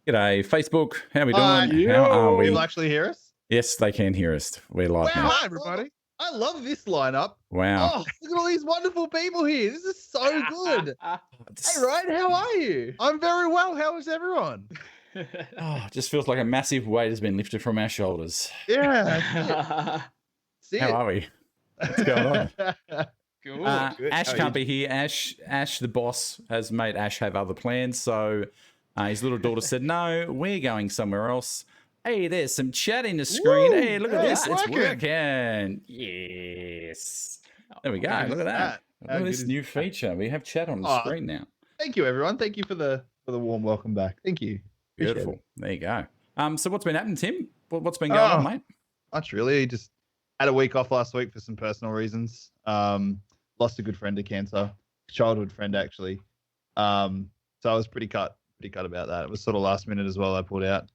G'day, Facebook. How we Hi. doing? How are People we? actually hear us? Yes, they can hear us. We're live Wow, now. Hi, everybody. I love this lineup. Wow. Oh, look at all these wonderful people here. This is so good. Hey, Ryan, how are you? I'm very well. How is everyone? Oh, just feels like a massive weight has been lifted from our shoulders. Yeah. See How are we? What's going on? Good. Ash How are can't you? be here. Ash, the boss, has made Ash have other plans. So his little daughter said, no, we're going somewhere else. Hey, there's some chat in the screen. Woo! Hey, look at Hey, this. it's It's working. working. Yes. There we go. How good Look is at that. How Look at good this is new that? feature. We have chat on the Oh, screen now. Thank you, everyone. Thank you for the warm welcome back. Thank you. Appreciate Beautiful. it. There you go. So what's been happening, Tim? What's been going on, mate? Much really. Just had a week off last week for some personal reasons. Lost a good friend to cancer, childhood friend actually. So I was pretty cut about that. It was sort of last minute as well. I pulled out.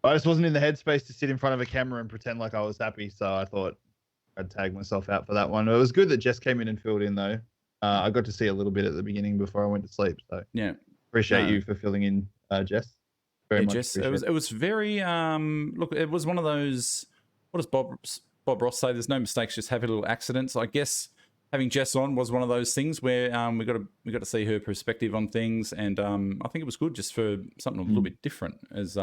I just wasn't in the headspace to sit in front of a camera and pretend like I was happy. So I thought I'd tag myself out for that one. It was good that Jess came in and filled in though. I got to see a little bit at the beginning before I went to sleep. So Yeah. appreciate you for filling in, Jess. Very much. Jess, appreciate it was very look, it was one of those, what does Bob Ross say? There's no mistakes, just happy little accidents. I guess having Jess on was one of those things where we got to see her perspective on things, and I think it was good just for something a little bit different. As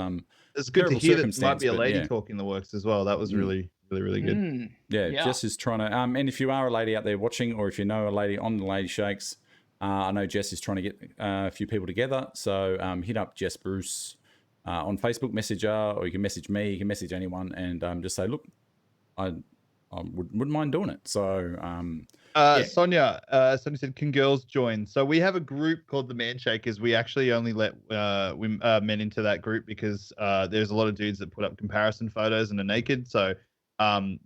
it's good to terrible hear that there might be a circumstance, but lady yeah. talk in the works as well. That was really good. Yeah, Yeah. Jess is trying to. And if you are a lady out there watching, or if you know a lady on the Lady Shakes, I know Jess is trying to get a few people together. So hit up Jess Bruce on Facebook, message her, or you can message me. You can message anyone, and just say, look, I wouldn't mind doing it. So yeah. Sonia said, "Can girls join?" So we have a group called the Man Shakers. We actually only let men into that group because there's a lot of dudes that put up comparison photos and are naked. So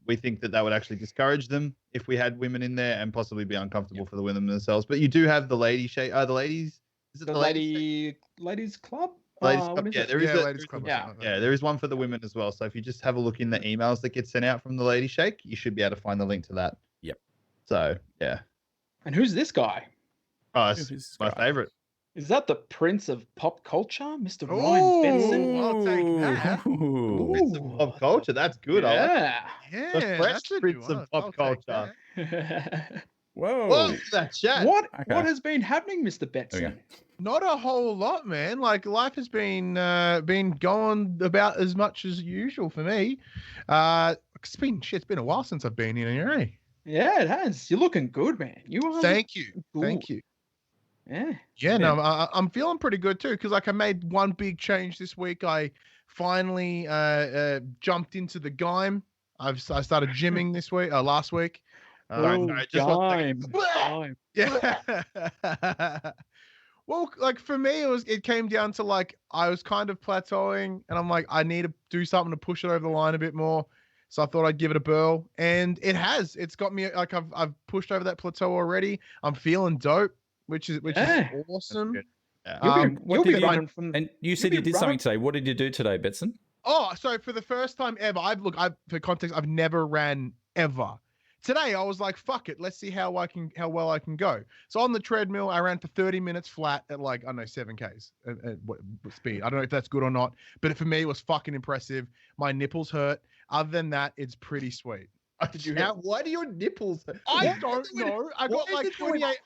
we think that would actually discourage them if we had women in there and possibly be uncomfortable for the women themselves. But you do have the lady shake. The ladies. Is it The ladies club? Ladies What club? is Yeah, it? there is Ladies a Club or yeah. something like that. yeah, there is one for the women as well. So if you just have a look in the emails that get sent out from the Lady Shake, you should be able to find the link to that. Yep. So yeah. And who's this guy? Oh, Who's it's this my guy? favorite. Is that the Prince of Pop Culture, Mr. Ryan Benson? I'll take that. Ooh. Prince of Pop Culture. That's good. I like Yeah. Yeah, the fresh that's a Prince new of one. Pop I'll take Culture. that. Whoa. Whoa, that chat. What Okay. has been happening, Mr. There we Betson? go. Not a whole lot, man. Like life has been going about as much as usual for me. It's been a while since I've been in here. Eh? Yeah, it has. You're looking good, man. You are. Thank you, Good. thank you. Yeah. Yeah, no, I'm feeling pretty good too because like I made one big change this week. I finally jumped into the game. I started gymming this week, last week. Sorry, just 1 second. Time. Yeah. Well, like for me, it came down to like I was kind of plateauing, and I'm like, I need to do something to push it over the line a bit more. So I thought I'd give it a whirl, and it has. It's got me like I've pushed over that plateau already. I'm feeling dope, which is Yeah. awesome. good. Yeah. You'll be did you- running from. And you said be you did running- something today. What did you do today, Betson? Oh, so for the first time ever, for context, I've never ran ever. Today I was like, fuck it, let's see how well I can go. So on the treadmill, I ran for 30 minutes flat at like, I don't know, 7Ks at what speed. I don't know if that's good or not, but for me, it was fucking impressive. My nipples hurt. Other than that, it's pretty sweet. Why do your nipples hurt? I don't know. I got like 28.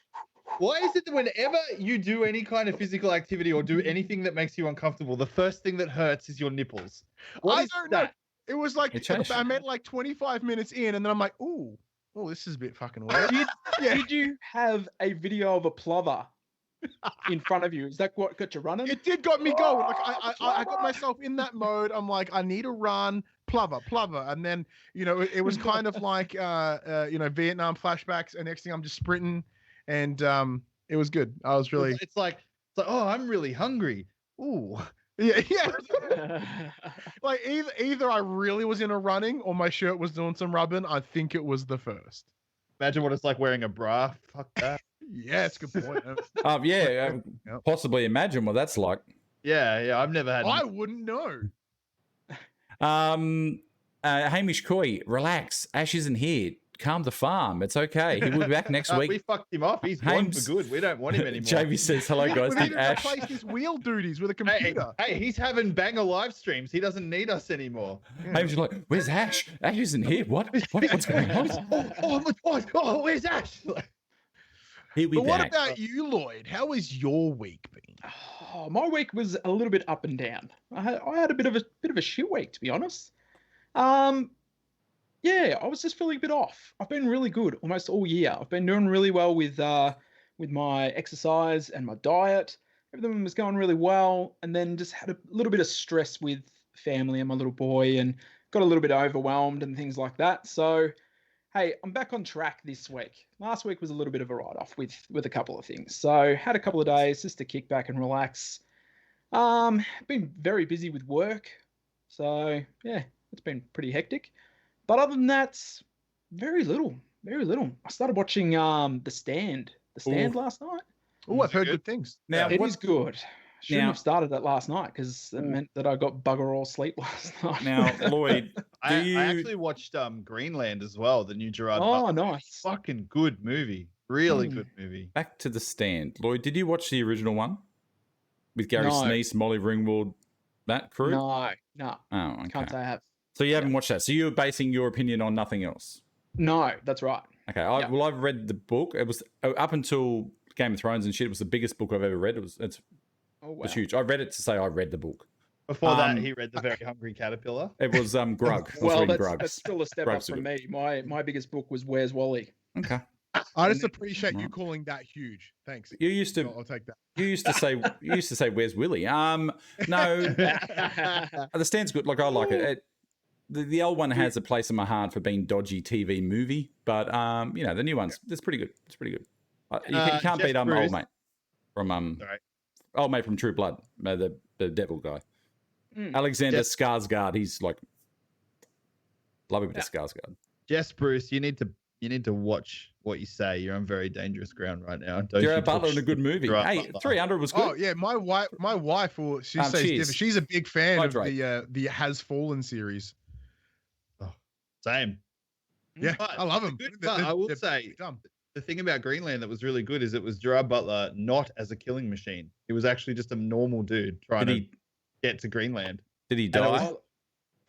Why is it that whenever you do any kind of physical activity or do anything that makes you uncomfortable, the first thing that hurts is your nipples? What I is don't know. that? It was like, It changed. I made like 25 minutes in, and then I'm like, oh, this is a bit fucking weird. Yeah. Did you have a video of a plover in front of you? Is that what got you running? It did got me going. Like I got myself in that mode. I'm like, I need to run, plover, and then it was kind of like Vietnam flashbacks. And next thing I'm just sprinting, and it was good. I was really It's like, oh, I'm really hungry. Ooh. yeah. Like either I really was in a running or my shirt was doing some rubbing. I think it was the first. Imagine what it's like wearing a bra. Fuck that. Yeah, it's a good point. Yeah, Yep. possibly imagine what that's like. Yeah. I've never had. I wouldn't know. Hamish Coy, relax. Ash isn't here. calm the farm. It's okay. He will be back next We week. fucked him off. He's gone for Hames- good. We don't want him anymore. Jamie says, hello, guys. We've Did even Ash... replaced his wheel duties with a Hey, computer. hey, he's having banger live streams. He doesn't need us anymore. Hames is like, where's Ash? Ash isn't here. What? What's going on? Where's Ash? He'll be But what back. about you, Lloyd? How has your week been? Oh, my week was a little bit up and down. I had a bit of a shit week, to be honest. Yeah, I was just feeling a bit off. I've been really good almost all year. I've been doing really well with my exercise and my diet. Everything was going really well, and then just had a little bit of stress with family and my little boy, and got a little bit overwhelmed and things like that. So, hey, I'm back on track this week. Last week was a little bit of a write-off with a couple of things. So, had a couple of days just to kick back and relax. Been very busy with work. So, yeah, it's been pretty hectic. But other than that, very little. I started watching The Stand last night. Oh, I've heard good things. Now, It what- is good. Shouldn't Now- have started it last night because it meant that I got bugger all sleep last night. Now, Lloyd, I you- actually watched Greenland as well, the new Gerard Oh, Butler. nice. Fucking good movie. Really good movie. back to The Stand. Lloyd, did you watch the original one? With Gary No. Sinise, Molly Ringwald, that crew? No, Oh, okay. can't say I have. So you haven't watched that. So you're basing your opinion on nothing else. No, that's right. Okay. Yeah. Well, I've read the book. It was up until Game of Thrones and shit. It was the biggest book I've ever read. It's Oh, wow. huge. I read it to say I read the book. Before that, Um, he read The Very Hungry Caterpillar. It was Grug. I was Well, reading that's Grugs. still a step Grugs up are from me. My biggest book was Where's Wally? Okay. I just And- appreciate you Right. calling that huge. Thanks. You used to I'll take that. you used to say where's Willie? No. The Stand's good. Like I like it. The old one has a place in my heart for being dodgy TV movie, but the new one's it's pretty good. It's pretty good. You can't Jeff beat Bruce. old mate from Sorry. old mate from True Blood, the devil guy, Alexander Jeff- Skarsgård. He's like love a bit of Skarsgård. Jess Bruce, you need to watch what you say. You're on very dangerous ground right now. Don't Gerard you talk Butler in a shit good movie. Gerard Hey, Butler. 300 was good. Oh yeah, my wife will. She says cheers. different. She's a big fan Hydrate. of the Has Fallen series. Same. Yeah, But I love them. good- but I will say, the thing about Greenland that was really good is it was Gerard Butler not as a killing machine. He was actually just a normal dude trying Did to he get to Greenland. did he And it die? was-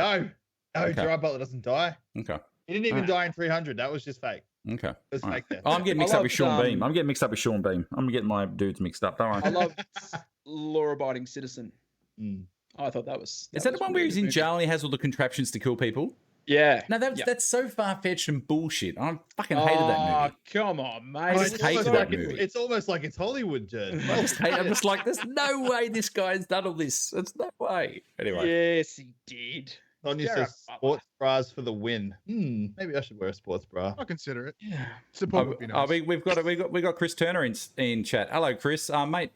No, Okay. Gerard Butler doesn't die. Okay. He didn't even Ah. die in 300. That was just fake. Okay. It was All right. fake death. Oh, I'm getting I mixed up with loved, Sean Beam. I'm getting mixed up with Sean Beam. I'm getting my dudes mixed up. Don't worry. I love Law-Abiding Citizen. Mm. I thought that was. Is that the was one a where really he's good in movie. jail and he has all the contraptions to kill people? Yeah. No, Yeah. that's so far fetched and bullshit. I fucking hated that movie. Come on, mate. I just It's hated almost that like movie. It's almost like it's Hollywood, Jed. I just hate, I'm just like, there's no way this guy's done all this. There's no way. Anyway, Yes, he did. Sonia Gerard says Butler. sports bras for the win. Maybe I should wear a sports bra. I'll consider it. Yeah. Support would be nice. we've got Chris Turner in chat. Hello, Chris. Mate,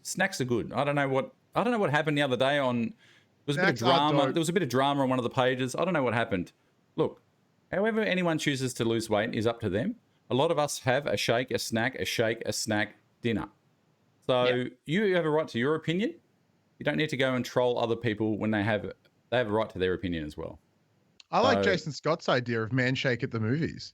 snacks are good. I don't know what happened the other day on. There was a bit of Snacks are drama. dope. There was a bit of drama on one of the pages. I don't know what happened. Look, however anyone chooses to lose weight is up to them. A lot of us have a shake, a snack, dinner. So you have a right to your opinion. You don't need to go and troll other people when they have a right to their opinion as well. I like So- Jason Scott's idea of man shake at the movies.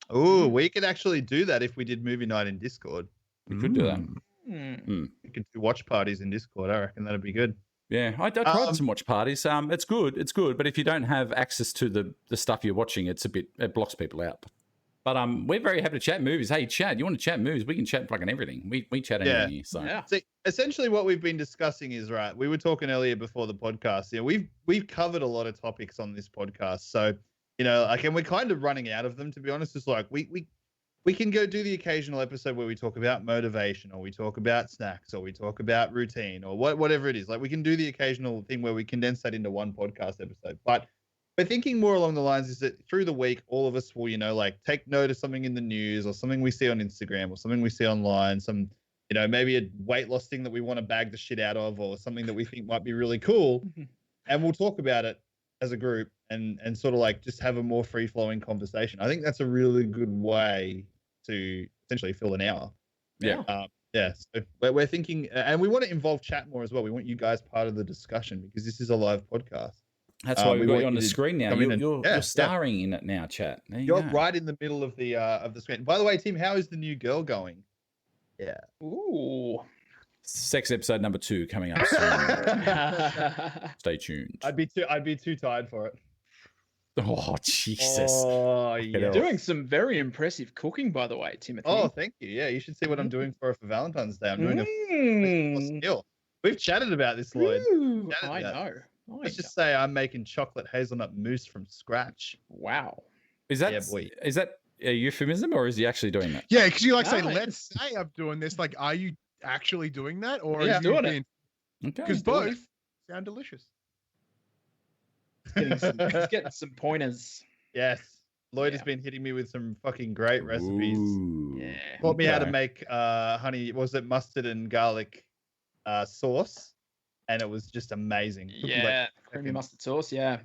Oh, we could actually do that if we did movie night in Discord. We could do that. Mm. We could do watch parties in Discord. I reckon that'd be good. Yeah, I tried some watch parties. It's good, but if you don't have access to the stuff you're watching, it blocks people out. But we're very happy to chat movies. Hey, Chad, you want to chat movies? We can chat fucking everything. We chat anything here. So Yeah. See, essentially what we've been discussing is right. We were talking earlier before the podcast. Yeah, we've covered a lot of topics on this podcast. So, and we're kind of running out of them, to be honest. It's like we can go do the occasional episode where we talk about motivation, or we talk about snacks, or we talk about routine, or whatever it is. Like, we can do the occasional thing where we condense that into one podcast episode. But we're thinking more along the lines is that through the week, all of us will, take note of something in the news, or something we see on Instagram, or something we see online, some, maybe a weight loss thing that we want to bag the shit out of, or something that we think might be really cool. And we'll talk about it as a group and sort of like just have a more free flowing conversation. I think that's a really good way to essentially fill an hour. yeah. So we're thinking, and we want to involve chat more as well. We want you guys part of the discussion because this is a live podcast. That's why we we've got want you on you the to screen now. come in and- You're yeah. starring in it now, chat. There you You're go. right in the middle of the screen. By the way, Tim, how is the new girl going? Yeah. Ooh. Sex episode number 2 coming up soon. Stay tuned. I'd be too tired for it. Oh, Jesus. Oh, yeah. Doing some very impressive cooking, by the way, Timothy. Oh, thank you. Yeah, you should see what I'm doing for Valentine's Day. I'm doing a Mm. skill. We've chatted about this, Lloyd. Ooh, Chatted I about know. Let's just say I'm making chocolate hazelnut mousse from scratch. Wow. Is that Yeah, boy. is that a euphemism or is he actually doing that? Yeah, because you like say, Nice. let's say I'm doing this. Like, are you actually doing that, or Yeah, are you doing it. being? Okay. Because doing both sound delicious. He's getting some pointers. Yes. Lloyd has Yeah. been hitting me with some fucking great recipes. Ooh. Yeah. Taught me how to Okay. make mustard and garlic sauce, and it was just amazing. Took me, like, Yeah. Creamy seconds. mustard sauce. Yeah.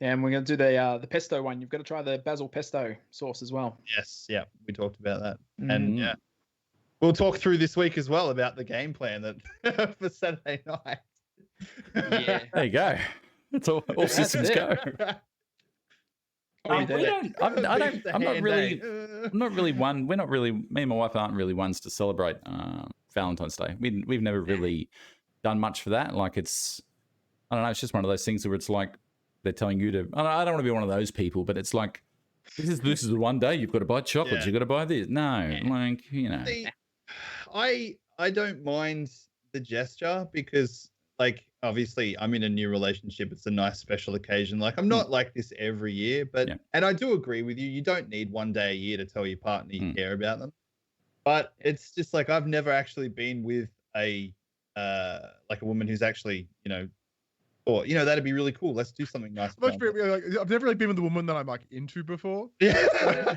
Yeah, and we're gonna do the pesto one. You've got to try the basil pesto sauce as well. Yes, yeah, we talked about that, Mm. and yeah, we'll talk through this week as well about the game plan that for Saturday night. Yeah. There you go. That's all That's systems it. go. Oh, We don't, I'm not really. Uh, I'm not really one. We're not really. Me and my wife aren't really ones to celebrate Valentine's Day. We've never really done much for that. Like it's, I don't know. It's just one of those things where it's like they're telling you to. I don't want to be one of those people, but it's like this is the one day you've got to buy chocolates. Yeah. You've got to buy this. No, like See, I don't mind the gesture because, like, obviously I'm in a new relationship. It's a nice special occasion. Like, I'm not like this every year, but Yeah. and I do agree with you. You don't need one day a year to tell your partner you care about them. But it's just like I've never actually been with a like a woman who's actually, or that'd be really cool. Let's do something nice. for Valentine's. I've never really been with a woman that I'm like into before, Yeah.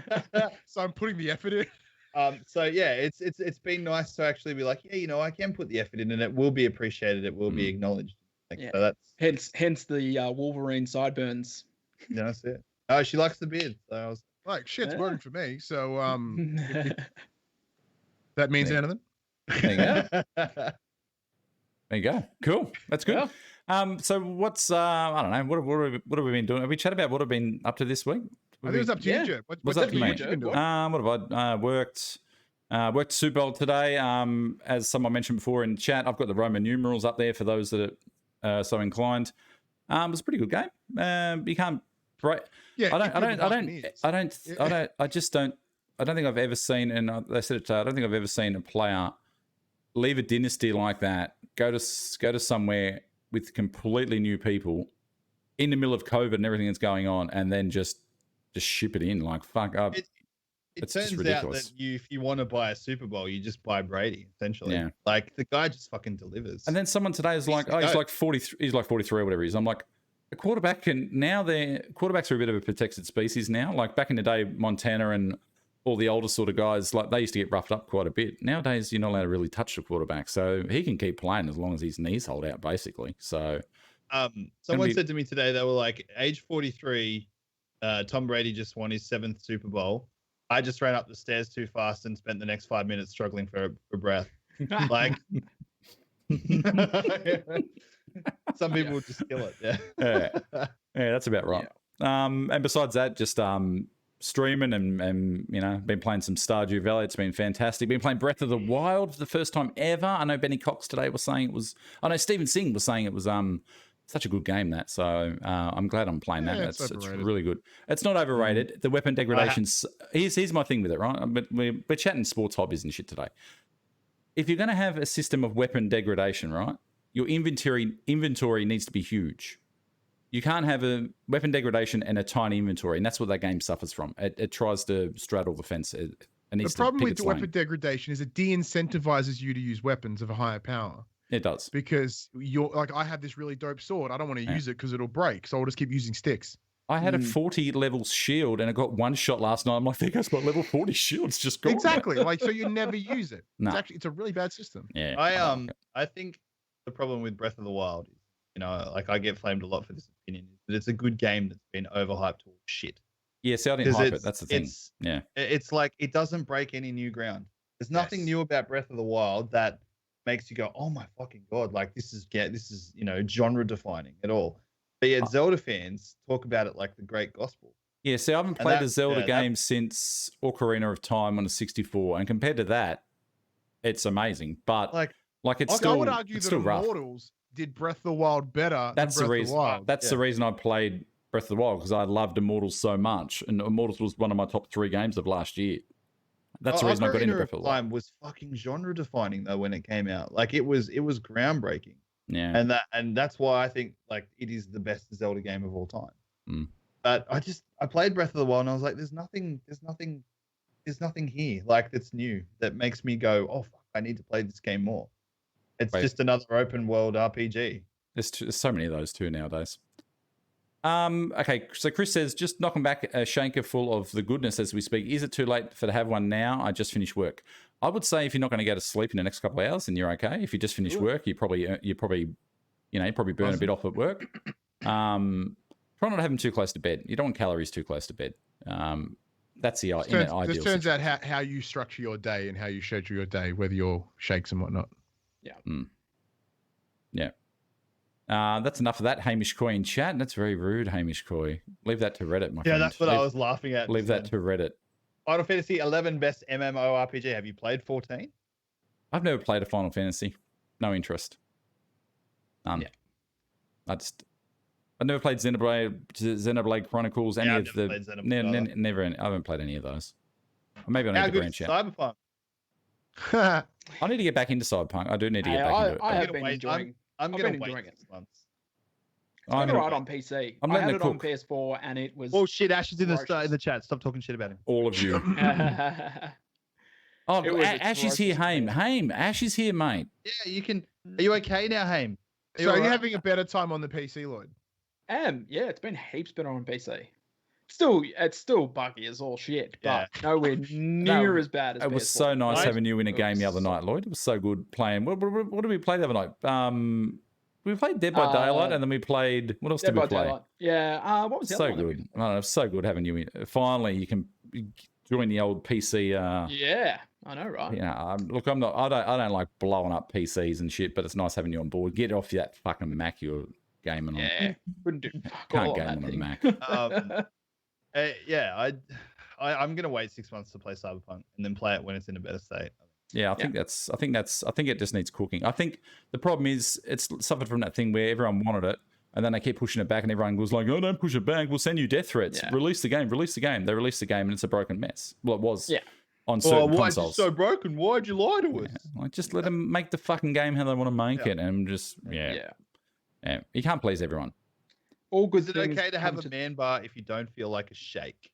so I'm putting the effort in. So yeah, it's been nice to actually be like, yeah, I can put the effort in, and it will be appreciated. It will be acknowledged. Like, Yeah. So that's Hence the Wolverine sideburns. that's it. Oh, she likes the beard. So I was Like shit's Yeah. working for me. So that means Yeah. anything. there you go. There you go. Cool. That's good. Yeah. So what's I don't know. What have we been doing? Have we chatted about what I've been up to this week? I think it's up to Yeah. you, Jeb. What's up to me? What you been doing? What have I worked Super Bowl today? As someone mentioned before in chat, I've got the Roman numerals up there for those that are so inclined. It was a pretty good game. You can't break. Yeah, I if you're the Buccaneers. don't think I've ever seen, and they said it. I don't think I've ever seen a player leave a dynasty like that, go to somewhere with completely new people in the middle of COVID and everything that's going on, and then just ship it in. Like fuck up. It It's turns just out ridiculous. that if you want to buy a Super Bowl, you just buy Brady. Essentially, Yeah. Like the guy just fucking delivers. And then someone today is like, the oh, he's goat. like 43. He's like 43 or whatever he is. I'm like, a quarterback quarterbacks are a bit of a protected species now. Like back in the day, Montana and all the older sort of guys, like they used to get roughed up quite a bit. Nowadays, you're not allowed to really touch the quarterback, so he can keep playing as long as his knees hold out, basically. So, Someone said to me today, they were like, age 43, Tom Brady just won his 7th Super Bowl. I just ran up the stairs too fast and spent the next 5 minutes struggling for breath. Like, some people would just kill it. Yeah. yeah, that's about right. And besides that, just streaming and been playing some Stardew Valley. It's been fantastic. Been playing Breath of the Wild for the first time ever. I know Benny Cox today was saying it was. I know Stephen Singh was saying it was such a good game that. So I'm glad I'm playing that. Yeah, It's it's really good. It's not overrated. The weapon degradations. Here's my thing with it, right? But we're chatting sports hobbies and shit today. If you're going to have a system of weapon degradation, right, your inventory needs to be huge. You can't have a weapon degradation and a tiny inventory, and that's what that game suffers from. It tries to straddle the fence. It needs The problem to pick with its the lane. weapon degradation is it de-incentivizes you to use weapons of a higher power. It does. Because you're like, I have this really dope sword. I don't want to use it because it'll break. So I'll just keep using sticks. I had a 40 level shield and I got one shot last night. I'm like, there goes my level 40 shield's just gone. Exactly. Like, so you never use it. No. It's a really bad system. Yeah. I think the problem with Breath of the Wild is, like I get flamed a lot for this opinion, but it's a good game that's been overhyped to shit. Yeah, see, I didn't 'Cause hype it's- it. That's the thing. Yeah. It's like it doesn't break any new ground. There's nothing Yes. new about Breath of the Wild that makes you go, "Oh my fucking god!" Like this is genre defining at all. But yet Zelda fans talk about it like the great gospel. Yeah, see, I haven't played a Zelda game since Ocarina of Time on a 64, and compared to that, it's amazing. But like it's still, I would argue it's that still rough. Immortals did Breath of the Wild better That's than the Breath reason. of the Wild. That's the reason I played Breath of the Wild, because I loved Immortals so much, and Immortals was one of my top 3 games of last year. That's the reason I got into Breath of the Wild. Was fucking genre defining though when it came out. Like it was groundbreaking. Yeah. And that's why I think like it is the best Zelda game of all time. Mm. But I played Breath of the Wild and I was like, there's nothing here like that's new that makes me go, oh fuck, I need to play this game more. It's just another open world RPG. There's so many of those too nowadays. Okay, so Chris says, just knocking back a shanker full of the goodness as we speak. Is it too late to have one now? I just finished work. I would say if you're not going to go to sleep in the next couple of hours, then you're okay. If you just finished work, you probably burn a bit off at work. Try not to have them too close to bed. You don't want calories too close to bed. That's the ideal. This turns out how you structure your day and how you schedule your day, whether you're shakes and whatnot. Yeah. Yeah. That's enough of that, Hamish Coy in chat. That's very rude, Hamish Coy. Leave that to Reddit, my friend. Yeah, that's what I was laughing at. Leave that to Reddit. Final Fantasy 11 best MMORPG. Have you played 14? I've never played a Final Fantasy. No interest. None. Yeah. I've never played Xenoblade Chronicles, any of the... Never. I haven't played any of those. Or maybe I need to branch out. Cyberpunk? I need to get back into Cyberpunk. I do need to get back into it. I have been enjoying I'm going to wait 6 months. It's been alright on PC. I had it on PS4 and it was... Oh shit, Ash is in the chat. Stop talking shit about him. All of you. Ash is here, Haim. Ash is here, mate. Yeah, you can... Are you okay now, Haim? Are you having a better time on the PC, Lloyd? Yeah, it's been heaps better on PC. It's still buggy as all shit, but nowhere near as bad as it was PS4. so nice having you in a game the other night, Lloyd. It was so good playing. What did we play the other night? We played Dead by Daylight, and then we played... What else did we play? Daylight. Yeah, what was the other one? So good. Oh, it's so good having you in. Finally, you can join the old PC... yeah, I know, right? Yeah, look, I don't like blowing up PCs and shit, but it's nice having you on board. Get off that fucking Mac you're gaming on. Yeah, wouldn't do Can't game on a Mac. I'm gonna wait 6 months to play Cyberpunk and then play it when it's in a better state. Yeah, I think it just needs cooking. I think the problem is it's suffered from that thing where everyone wanted it and then they keep pushing it back and everyone was like, oh, don't push it back. We'll send you death threats. Yeah. Release the game. They released the game and it's a broken mess. Well, it was on certain consoles. Why is it so broken? Why'd you lie to us? Like, just let them make the fucking game how they want to make it and just, Yeah, you can't please everyone. All good. Is it okay to have a man bar if you don't feel like a shake?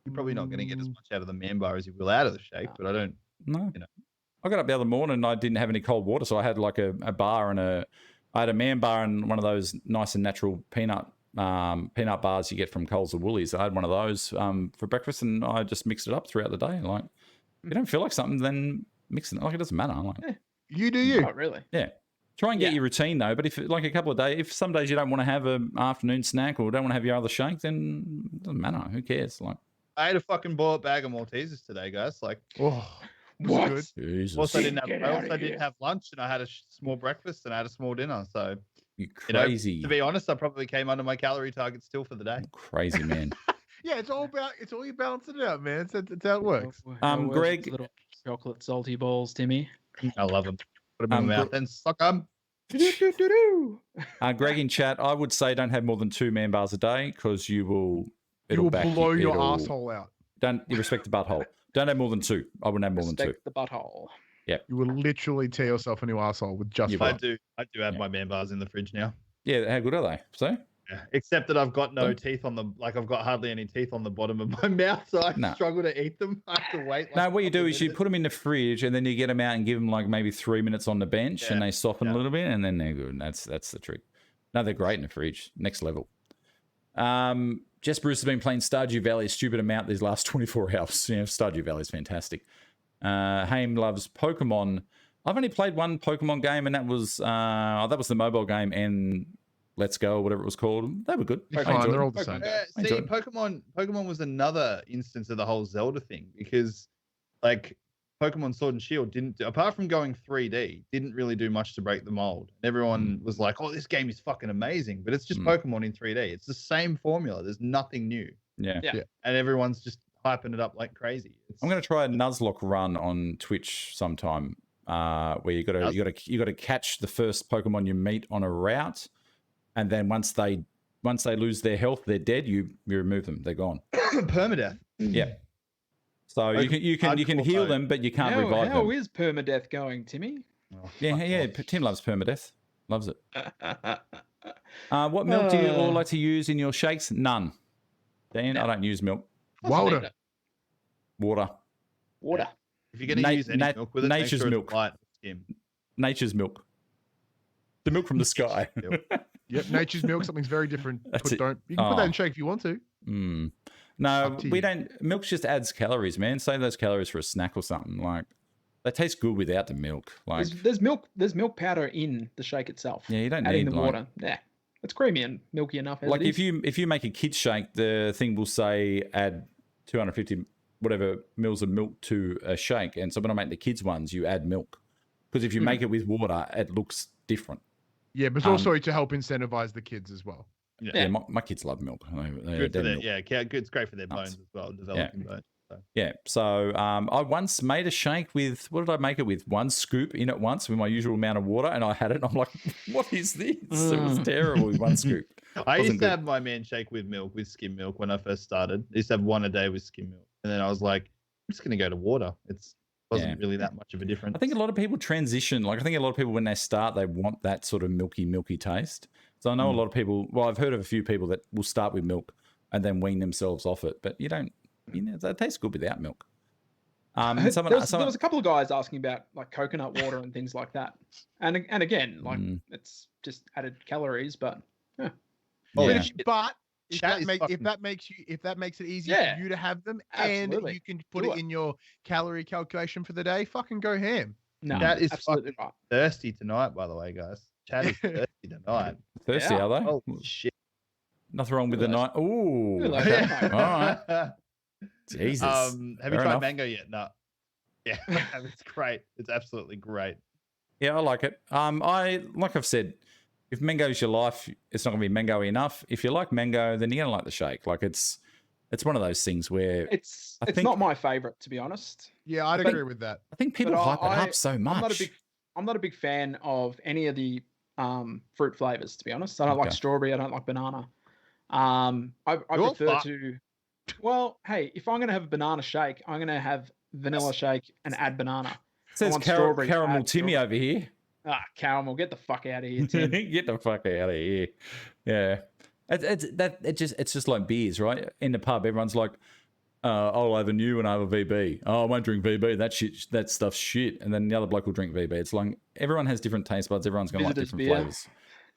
You're probably not going to get as much out of the man bar as you will out of the shake, but I don't. No. I got up the other morning and I didn't have any cold water, so I had like a bar and I had a man bar and one of those nice and natural peanut bars you get from Coles or Woolies. I had one of those for breakfast and I just mixed it up throughout the day. Like, if you don't feel like something, then mix it. Like, it doesn't matter. Like, you do you. Not really. Yeah. Try and get your routine though. But if like a couple of days, if some days you don't want to have an afternoon snack or don't want to have your other shake, then it doesn't matter. Who cares? Like, I ate a fucking boiled bag of Maltesers today, guys. Like, what? Also, I didn't have lunch, and I had a small breakfast, and I had a small dinner. So, you crazy. To be honest, I probably came under my calorie target still for the day. Crazy man. Yeah, it's all you balancing it out, man. It's how it works. Greg, little chocolate salty balls, Timmy. I love them. Put them in my mouth and suck them. Greg in chat, I would say don't have more than 2 man bars a day because you will blow your asshole out. You respect the butthole. Don't have more than 2. I wouldn't have more than 2. Respect the butthole. Yeah. You will literally tear yourself a new asshole with just one. I do have my man bars in the fridge now. Yeah, how good are they? So? Yeah. Except that I've got no teeth on I've got hardly any teeth on the bottom of my mouth, so I struggle to eat them. I have to wait. No, what you do is you put them in the fridge and then you get them out and give them like maybe 3 minutes on the bench and they soften a little bit and then they're good. That's the trick. No, they're great in the fridge. Next level. Jess Bruce has been playing Stardew Valley a stupid amount these last 24 hours. Stardew Valley is fantastic. Haim loves Pokemon. I've only played one Pokemon game, and that was the mobile game and Let's Go or whatever it was called. They were good. They're all the same. Pokemon was another instance of the whole Zelda thing because, like, Pokemon Sword and Shield didn't, apart from going 3D, didn't really do much to break the mold. Everyone was like, "Oh, this game is fucking amazing," but it's just Pokemon in 3D. It's the same formula. There's nothing new. Yeah. And everyone's just hyping it up like crazy. I'm going to try a Nuzlocke run on Twitch sometime, where you got to catch the first Pokemon you meet on a route, and then once they lose their health, they're dead. You remove them. They're gone. Permadeath. Yeah. So you can heal them, but you can't revive them. How is permadeath going, Timmy? Oh, Yeah. Tim loves permadeath. Loves it. What milk do you all like to use in your shakes? None. Dan, I don't use milk. Water. Water. If you're going to use any milk with it, nature's make sure milk. it's light skim. Nature's milk. The milk from the sky. Yep, nature's milk. Something's very different. That's it. You can put that in shake if you want to. No, we don't. Milk just adds calories, man. Save those calories for a snack or something. Like, they taste good without the milk. Like, there's milk powder in the shake itself. Yeah, you don't adding need the water. Yeah, it's creamy and milky enough. Like if you make a kid's shake, the thing will say add 250 whatever mils of milk to a shake, and so when I make the kids ones, you add milk, because if you make it with water, it looks different. Yeah, but it's also to help incentivize the kids as well. Yeah, my kids love milk. Good for their, good. It's great for their bones as well, developing bones. So. Yeah. So I once made a shake with, what did I make it with? 1 scoop in it once with my usual amount of water, and I had it, and I'm like, what is this? It was terrible with 1 scoop. I used to have my man shake with milk, with skim milk when I first started. I used to have 1 a day with skim milk, and then I was like, I'm just going to go to water. It wasn't really that much of a difference. I think a lot of people transition. Like, I think a lot of people, when they start, they want that sort of milky taste. So I know a lot of people, well, I've heard of a few people that will start with milk and then wean themselves off it, but you don't, that tastes good without milk. There was a couple of guys asking about like coconut water and things like that. And again, like it's just added calories, but But if that makes it easier for you to have them, and you can put it in your calorie calculation for the day, fucking go ham. No, Chat is fucking thirsty tonight, by the way, guys. Chat is thirsty tonight. Thirsty, are they? Oh shit! Nothing wrong with the night. Ooh, okay. All right. Jesus. Have you tried mango yet? No. Yeah, it's great. It's absolutely great. Yeah, I like it. Like I've said, if mango's your life, it's not going to be mango enough. If you like mango, then you're going to like the shake. Like it's one of those things where it's not my favorite, to be honest. Yeah, I'd agree with that. I think people hype it up so much. I'm not a big fan of any of the fruit flavors, to be honest. I don't like strawberry. I don't like banana. I prefer to. Well, hey, if I'm going to have a banana shake, I'm going to have vanilla shake and add banana. It says caramel Timmy over here. Caramel, get the fuck out of here, Tim. Get the fuck out of here. Yeah. It's just like beers, right? In the pub, everyone's like, I'll have a new and I have a VB. Oh, I won't drink VB. That stuff's shit. And then the other bloke will drink VB. It's like everyone has different taste buds. Everyone's going to like different flavors.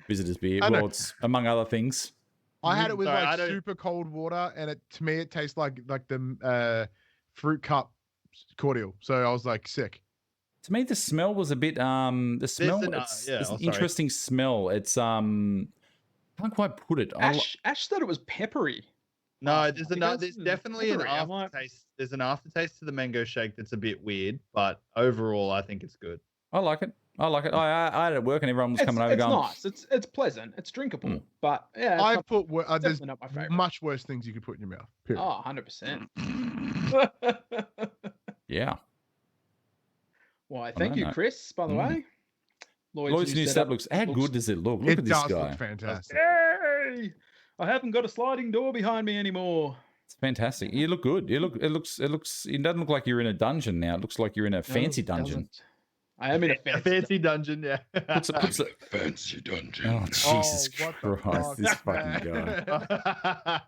Visitor's beer. Well, it's among other things. I had it with super cold water, and to me it tastes like the fruit cup cordial. So I was like sick. To me, the smell was a bit it's an interesting smell. It's can't quite put it. Ash thought it was peppery. No, there's definitely an aftertaste. There's an aftertaste to the mango shake that's a bit weird, but overall I think it's good. I like it. I had it at work and everyone was coming over going, nice. It's pleasant. It's drinkable. But yeah, there's not my favorite. Much worse things you could put in your mouth. Period. Oh, 100%. Yeah. Why, thank you, Chris, by the way. Lloyd's new setup looks, how good does it look? Look at this guy. It does look fantastic. Yay! I haven't got a sliding door behind me anymore. It's fantastic. You look good. It doesn't look like you're in a dungeon now. It looks like you're in a fancy dungeon. I am in a fancy dungeon, yeah. Fancy dungeon. Oh, Jesus Christ. This fucking guy.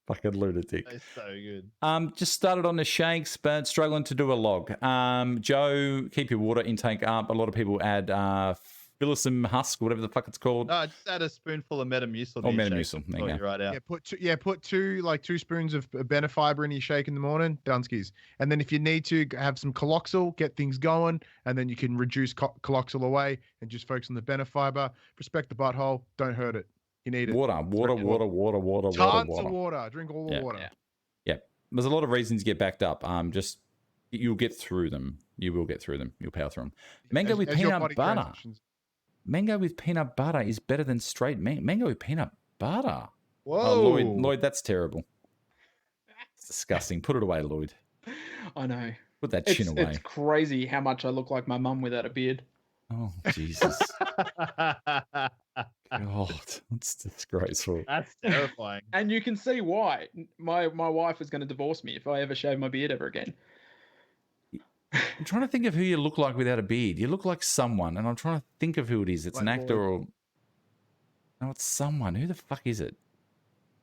Fucking lunatic. That's so good. Just started on the shakes, but struggling to do a log. Joe, keep your water intake up. A lot of people add Phyllisum husk, whatever the fuck it's called. No, just add a spoonful of Metamucil. Oh, Metamucil. There you go. Right out. Put 2 spoons of Benefiber in your shake in the morning, Dunskies. And then if you need to have some Coloxal, get things going, and then you can reduce Coloxal away and just focus on the Benefiber. Respect the butthole. Don't hurt it. You need it. Water. Tons of water. Drink all the water. Yeah. There's a lot of reasons to get backed up. Just You'll get through them. You will get through them. You'll power through them. Mango with As your peanut body butter. transitions. Mango with peanut butter is better than straight mango with peanut butter. Whoa. Oh, Lloyd, that's terrible. It's disgusting. Put it away, Lloyd. I know. Put that chin away. It's crazy how much I look like my mum without a beard. Oh, Jesus. God, that's disgraceful. That's terrifying. And you can see why. My wife is going to divorce me if I ever shave my beard ever again. I'm trying to think of who you look like without a beard. You look like someone, and I'm trying to think of who it is. It's an Like actor or... No, it's someone. Who the fuck is it?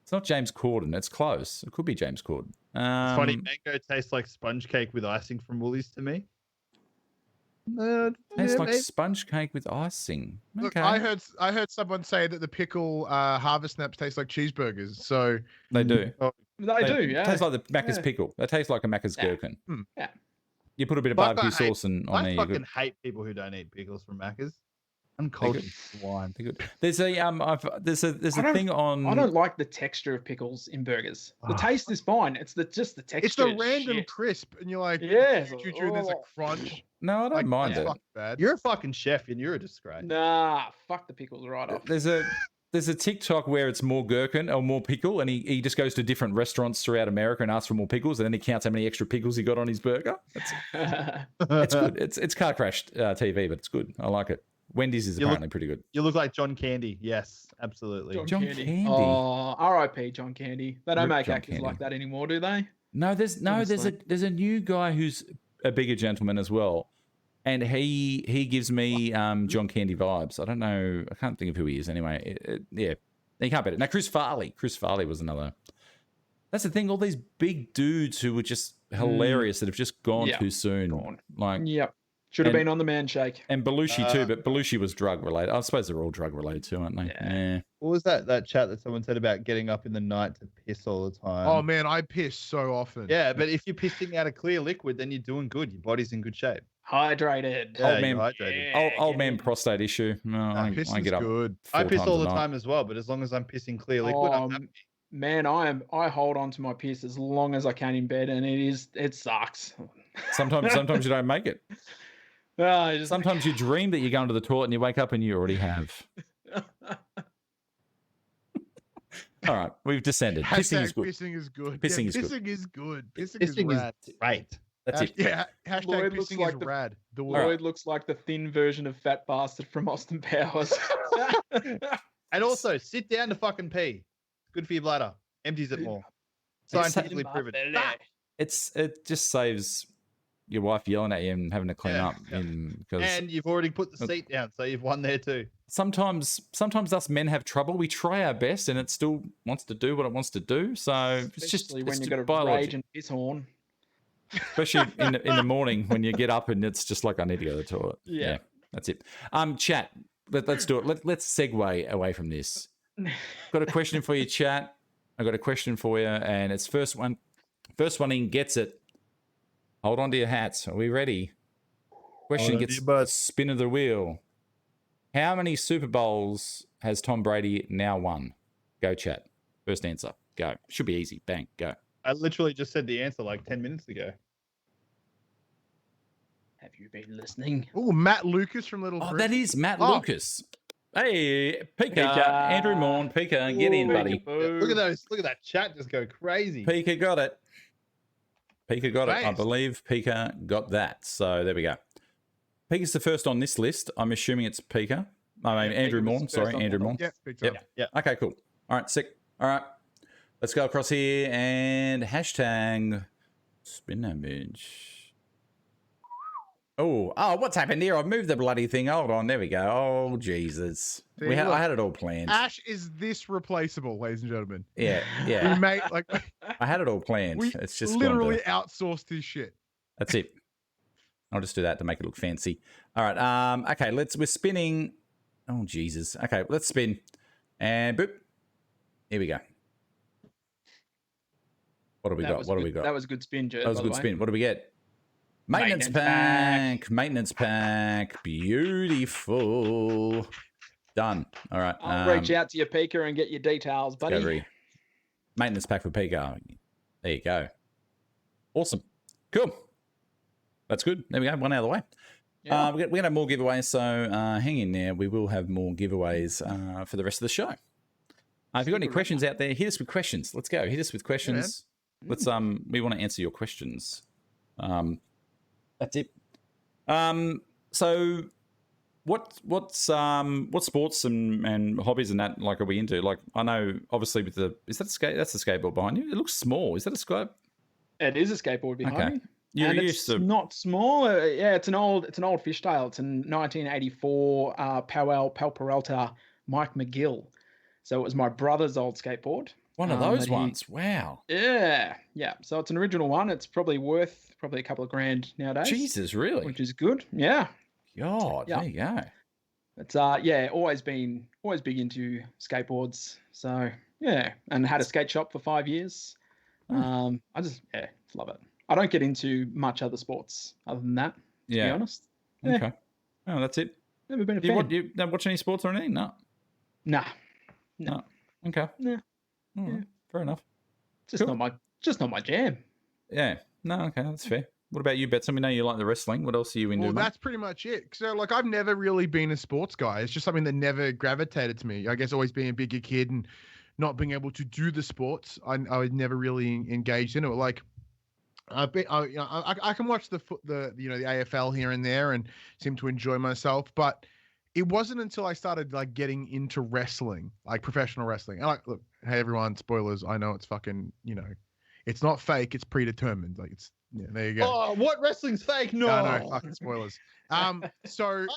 It's not James Corden. It's close. It could be James Corden. It's funny, mango tastes like sponge cake with icing from Woolies to me. Tastes like maybe. sponge cake with icing. Look, Okay. I heard someone say that the pickle harvest snaps taste like cheeseburgers. So They do. They do, yeah. Taste like the Macca's Yeah. pickle. They taste like a Macca's Yeah. gherkin. Yeah. You put a bit of Fuck, barbecue I hate- sauce on I there. You're fucking good. hate people who don't eat pickles from Macca's. Uncultured swine. They're good. There's a there's a I don't- thing on. I don't like the texture of pickles in burgers. The Ah. taste is fine. It's just the texture. it's the is random shit. crisp, and you're like, Yeah. there's a Oh. crunch. No, I don't Like, mind that's it. fucking bad. You're a fucking chef and you're a disgrace. Nah, fuck the pickles right off. There's a TikTok where it's more gherkin or more pickle, and he just goes to different restaurants throughout America and asks for more pickles, and then he counts how many extra pickles he got on his burger. It's good. It's car crash TV, but it's good. I like it. Wendy's is You look- apparently pretty good. You look like John Candy. Yes, absolutely. John Candy. Oh, R.I.P. John Candy. They don't Rip make John actors Candy. like that anymore, do they? No, there's Honestly. a new guy who's a bigger gentleman as well, and he gives me John Candy vibes. I don't know. I can't think of who he is anyway. Yeah, you can't bet it. Now Chris Farley. Chris Farley was another. That's the thing. All these big dudes who were just hilarious that have just gone Yeah, too soon. gone. Like Yep. Should have And- been on the man shake. and Belushi too, but Belushi was drug related. I suppose they're all drug related too, aren't they? Yeah. What was that chat that someone said about getting up in the night to piss all the time? Oh man, I piss so often. Yeah, but if you're pissing out a clear liquid, then you're doing good. Your body's in good shape. Hydrated. Yeah, Old man- you're hydrated. Yeah, Old get man in. prostate issue. No, I Pissing's get up. good. I 4 piss times all a the night. time as well, but as long as I'm pissing clear liquid, I'm Oh, happy. man, I hold on to my piss as long as I can in bed, and it sucks. Sometimes you don't make it. I just, Sometimes you dream that you're going to the toilet and you wake up and you already have. All right, we've descended. Pissing Hashtag is good. pissing is good. Pissing Yeah, is good. pissing is good. Pissing, Pissing is is rad. great. That's it. Yeah, hashtag Lloyd looks pissing like is the- rad. The right. Lloyd looks like the thin version of Fat Bastard from Austin Powers. And also, sit down to fucking pee. Good for your bladder. Empties it more. Scientifically proven. It just saves your wife yelling at you and having to clean Yeah, up. yeah. Because And you've already put the seat down, so you've won there too. sometimes us men have trouble. We try our best and it still wants to do what it wants to do. So it's just Especially when it's you've just got a biology. rage and piss horn. Especially in the morning when you get up and it's just like I need to go to the toilet. Yeah. That's it. Chat. Let's do it. Let's segue away from this. Got a question for you, chat. I got a question for you, and it's first one in gets it. Hold on to your hats. Are we ready? Question Hold on to gets your butts. spin of the wheel. How many Super Bowls has Tom Brady now won? Go, chat. First answer. Go. Should be easy. Bang. Go. I literally just said the answer like 10 minutes ago. Have you been listening? Oh, Matt Lucas from Little Oh, Britain. that is Matt Oh. Lucas. Hey, Pika. Pika. Andrew Morn. Pika, get in, Ooh, buddy. peekaboo. Look at those. Look at that chat just go crazy. Pika got it. Pika got it. I Thanks. believe Pika got that. So there we go. Pika's the first on this list. I'm assuming it's Pika. I mean, Yeah, Andrew Pika was Morn. the first Sorry, on Andrew that Morn. Yeah, picked Yep. up. Yeah. Okay, cool. All right, sick. All right. Let's go across here and hashtag spin image. Oh, what's happened here? I've moved the bloody thing. Hold on. There we go. Oh, Jesus. See, I look. had it all planned. Ash is this replaceable, ladies and gentlemen. Yeah, We yeah. made like I had it all planned. we It's just gone literally to- outsourced his shit. That's it. I'll just do that to make it look fancy. All right. Okay. We're spinning. Oh, Jesus. Okay. Let's spin. And boop. Here we go. What do we got? What do we got? That was a good spin, Jerd. That was a good spin. What do we get? Maintenance pack. Maintenance pack. Beautiful. Done. All right. I'll reach out to your Pika and get your details, buddy. Discovery. Maintenance pack for Pika. There you go. Awesome. Cool. That's good. There we go. One out of the way. Yeah. We're going to have more giveaways, so hang in there. We will have more giveaways for the rest of the show. If you've got any questions out there, hit us with questions. Let's go. Hit us with questions. Let's we want to answer your questions. That's it. So what sports and hobbies and that like are we into? Like I know obviously with that's the skateboard behind you. It looks small. Is that a skate? It is a skateboard behind me. You're and used it's to not small. Yeah, it's an old fishtail. It's a 1984 Powell Peralta Mike McGill. So it was my brother's old skateboard. one of those ones. Wow. Yeah. So it's an original one. It's probably worth a couple of grand nowadays. Jesus, really? Which is good. Yeah. God, Yeah. there you go. It's always big into skateboards. So yeah, and had a skate shop for 5 years. I just love it. I don't get into much other sports other than that, to be honest. Yeah. Okay. Oh, that's it. Never been a fan. You don't watch any sports or anything? No. Nah. No. Okay. Nah. All right. Fair enough. Just not my jam. Yeah. No, okay, that's fair. What about you, Betson? We know you like the wrestling. What else are you into? Well, mate? that's pretty much it. So, like, I've never really been a sports guy. It's just something that never gravitated to me. I guess always being a bigger kid and not being able to do the sports, I was never really engaged in it. Like, I can watch the AFL here and there and seem to enjoy myself, but it wasn't until I started like getting into wrestling, like professional wrestling. And like, look, hey everyone, spoilers. I know it's fucking, it's not fake. It's predetermined. Like there you go. Oh, what wrestling's fake? No, fucking spoilers. Sorry,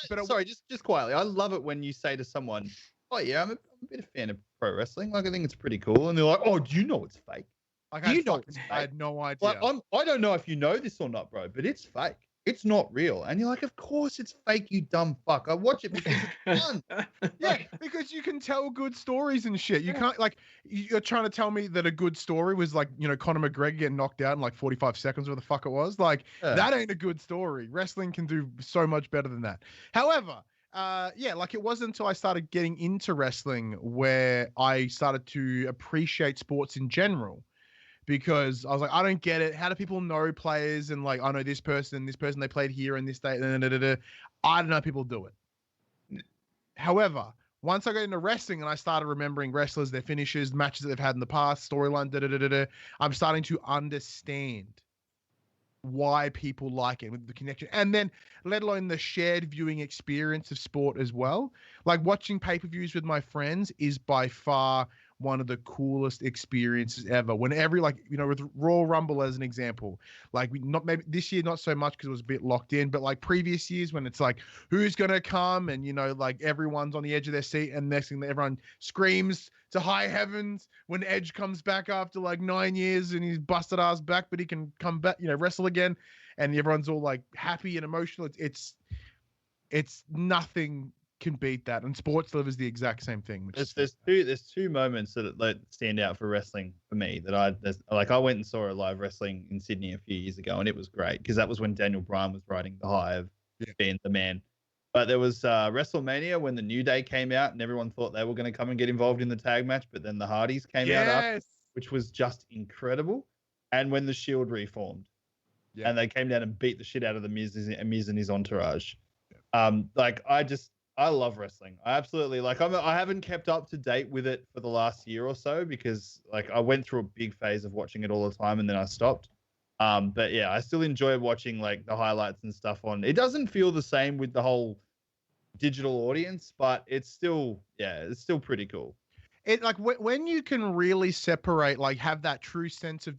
just quietly. I love it when you say to someone, "Oh yeah, I'm a bit of a fan of pro wrestling. Like I think it's pretty cool," and they're like, "Oh, do you know it's fake?" Like, I had no idea. Like, I don't know if you know this or not, bro, but it's fake. It's not real. And you're like, of course it's fake, you dumb fuck. I watch it because it's fun. Yeah, because you can tell good stories and shit. You can't, like, you're trying to tell me that a good story was like, Conor McGregor getting knocked out in like 45 seconds, where the fuck it was. Like, that ain't a good story. Wrestling can do so much better than that. However, like it wasn't until I started getting into wrestling where I started to appreciate sports in general. Because I was like, I don't get it. How do people know players and like, I know this person they played here and this day. I don't know how people do it. However, once I got into wrestling and I started remembering wrestlers, their finishes, matches that they've had in the past, storyline, I'm starting to understand why people like it with the connection. And then let alone the shared viewing experience of sport as well. Like watching pay-per-views with my friends is by far one of the coolest experiences ever. With Royal Rumble as an example, like maybe this year not so much because it was a bit locked in, but like previous years when it's like who's gonna come and like everyone's on the edge of their seat, and next thing everyone screams to high heavens when Edge comes back after like 9 years and he's busted ass back, but he can come back, wrestle again, and everyone's all like happy and emotional. It's nothing can beat that, and sports delivers the exact same thing. There's two moments that stand out for wrestling for me that I went and saw a live wrestling in Sydney a few years ago, and it was great because that was when Daniel Bryan was riding the high of being the man. But there was WrestleMania when the New Day came out, and everyone thought they were going to come and get involved in the tag match, but then the Hardys came out after, which was just incredible. And when the Shield reformed, and they came down and beat the shit out of the Miz and his entourage. I love wrestling. I absolutely I haven't kept up to date with it for the last year or so because like I went through a big phase of watching it all the time and then I stopped. But yeah, I still enjoy watching like the highlights and stuff on. It doesn't feel the same with the whole digital audience, but it's still pretty cool. It like when you can really separate, like have that true sense of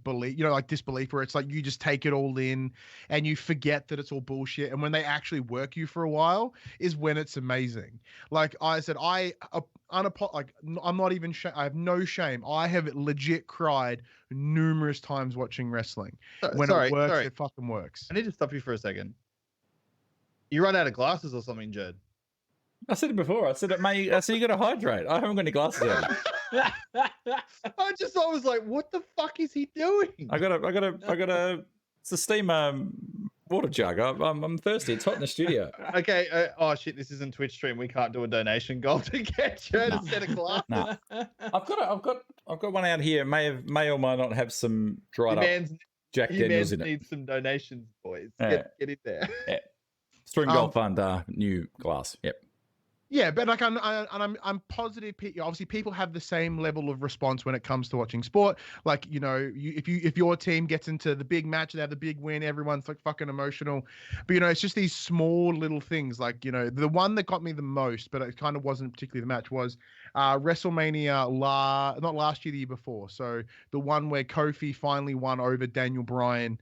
belief, like disbelief, where it's like you just take it all in and you forget that it's all bullshit. And when they actually work you for a while is when it's amazing. Like I said, I'm not even I have no shame. I have legit cried numerous times watching wrestling. When it works, it fucking works. I need to stop you for a second. You run out of glasses or something, Jed? I said it before. I said you got to hydrate. I haven't got any glasses on. I was like, what the fuck is he doing? I got a it's a steam water jug. I'm thirsty. It's hot in the studio. Okay. Oh shit! This isn't Twitch stream. We can't do a donation goal to get you a set of glasses. Nah. I've got one out here. May or may not have some dried up. Jack Daniels in it. needs some donations, boys. Yeah. Get in there. Yeah. String Golf Fund, new glass. Yep. Yeah, but like I'm positive. Obviously, people have the same level of response when it comes to watching sport. Like, you know, if your team gets into the big match, they have the big win, everyone's like fucking emotional. But you know, it's just these small little things. Like, you know, the one that got me the most, but it kind of wasn't particularly the match, was WrestleMania not last year, the year before. So the one where Kofi finally won over Daniel Bryan.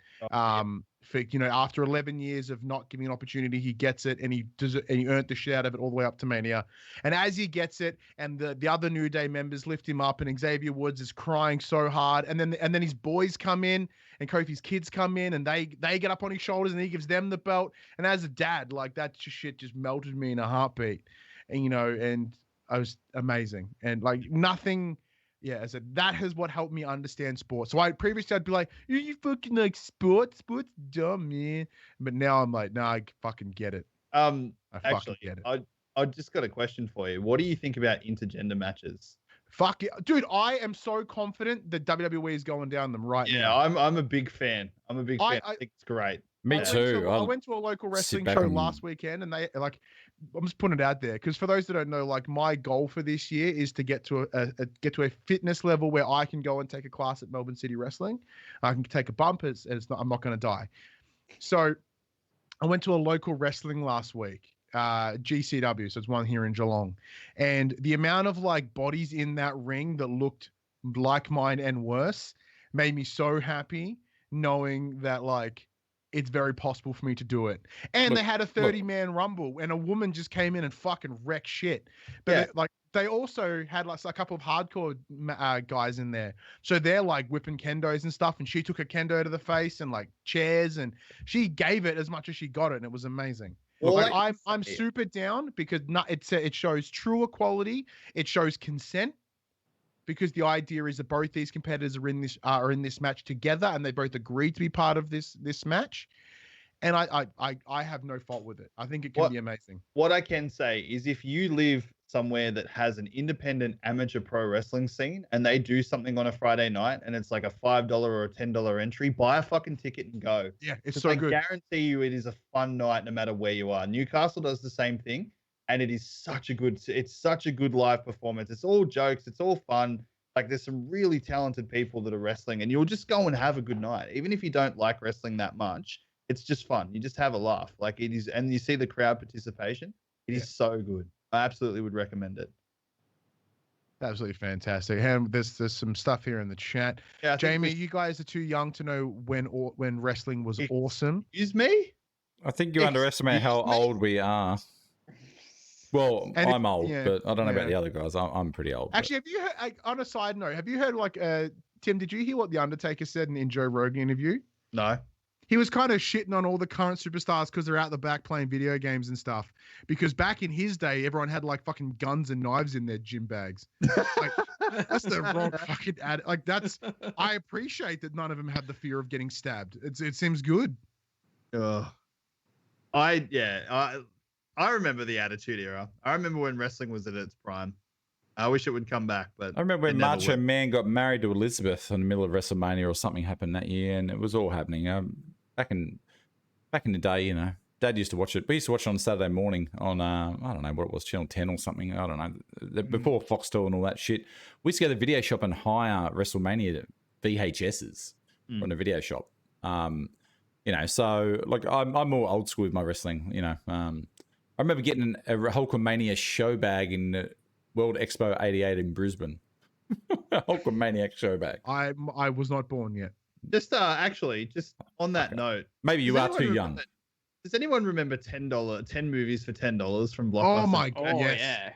For, you know, after 11 years of not giving an opportunity, he gets it, and he does it, and he earned the shit out of it all the way up to Mania. And as he gets it, and the other New Day members lift him up, and Xavier Woods is crying so hard, and then his boys come in, and Kofi's kids come in, and they get up on his shoulders, and he gives them the belt. And as a dad, like, that shit just melted me in a heartbeat. And you know, and I was amazing, and like nothing. Yeah, I said that has what helped me understand sports. So previously I'd be like, you fucking like sports dumb, man. But now I'm like, nah, I fucking get it. I Actually, fucking get it. I just got a question for you. What do you think about intergender matches? Fuck it. Dude, I am so confident that WWE is going down them right now. Yeah, I'm a big fan. I'm a big fan. I think it's great. Me too. I went to a local wrestling show last weekend, and they like, I'm just putting it out there because for those that don't know, like, my goal for this year is to get to a fitness level where I can go and take a class at Melbourne City Wrestling. I can take a bump. I'm not going to die. So I went to a local wrestling last week, GCW. So it's one here in Geelong, and the amount of like bodies in that ring that looked like mine and worse made me so happy knowing that like, it's very possible for me to do it. And they had a 30-man rumble, and a woman just came in and fucking wrecked shit. But they also had like a couple of hardcore guys in there. So they're like whipping kendos and stuff. And she took a kendo to the face and like chairs, and she gave it as much as she got it. And it was amazing. Well, like, I'm super down because it shows true equality. It shows consent. Because the idea is that both these competitors are in this match together, and they both agreed to be part of this match. And I have no fault with it. I think it can be amazing. What I can say is, if you live somewhere that has an independent amateur pro wrestling scene, and they do something on a Friday night, and it's like a $5 or a $10 entry, buy a fucking ticket and go. Yeah, it's so good. I guarantee you, it is a fun night no matter where you are. Newcastle does the same thing. And it's such a good live performance. It's all jokes. It's all fun. Like, there's some really talented people that are wrestling, and you'll just go and have a good night. Even if you don't like wrestling that much, it's just fun. You just have a laugh. Like, it is, and you see the crowd participation. It is so good. I absolutely would recommend it. Absolutely fantastic. And there's some stuff here in the chat. Yeah, Jamie, you guys are too young to know when wrestling was awesome. Excuse me? I think you underestimate how old we are. Well, I'm old, but I don't know about the other guys. I'm pretty old. Actually, have you heard, on a side note, have you heard, like, Tim, did you hear what The Undertaker said in Joe Rogan interview? No. He was kind of shitting on all the current superstars because they're out the back playing video games and stuff. Because back in his day, everyone had like fucking guns and knives in their gym bags. Like, that's the wrong fucking ad. Like, I appreciate that none of them had the fear of getting stabbed. It seems good. I remember the Attitude Era. I remember when wrestling was at its prime. I wish it would come back, but I remember when Macho Man got married to Elizabeth in the middle of WrestleMania or something happened that year, and it was all happening. Back in the day, you know, Dad used to watch it. We used to watch it on Saturday morning on I don't know what it was, Channel 10 or something. I don't know, before Foxtel and all that shit. We used to go to the video shop and hire WrestleMania VHSs from the video shop. You know, so like I'm more old school with my wrestling. You know, I remember getting a Hulkamania show bag in the World Expo '88 in Brisbane. Hulkamaniac show bag. I was not born yet. Just just on that note, maybe you are too young. Does anyone remember $10 movies for $10 from Blockbuster? Oh my god! Yeah.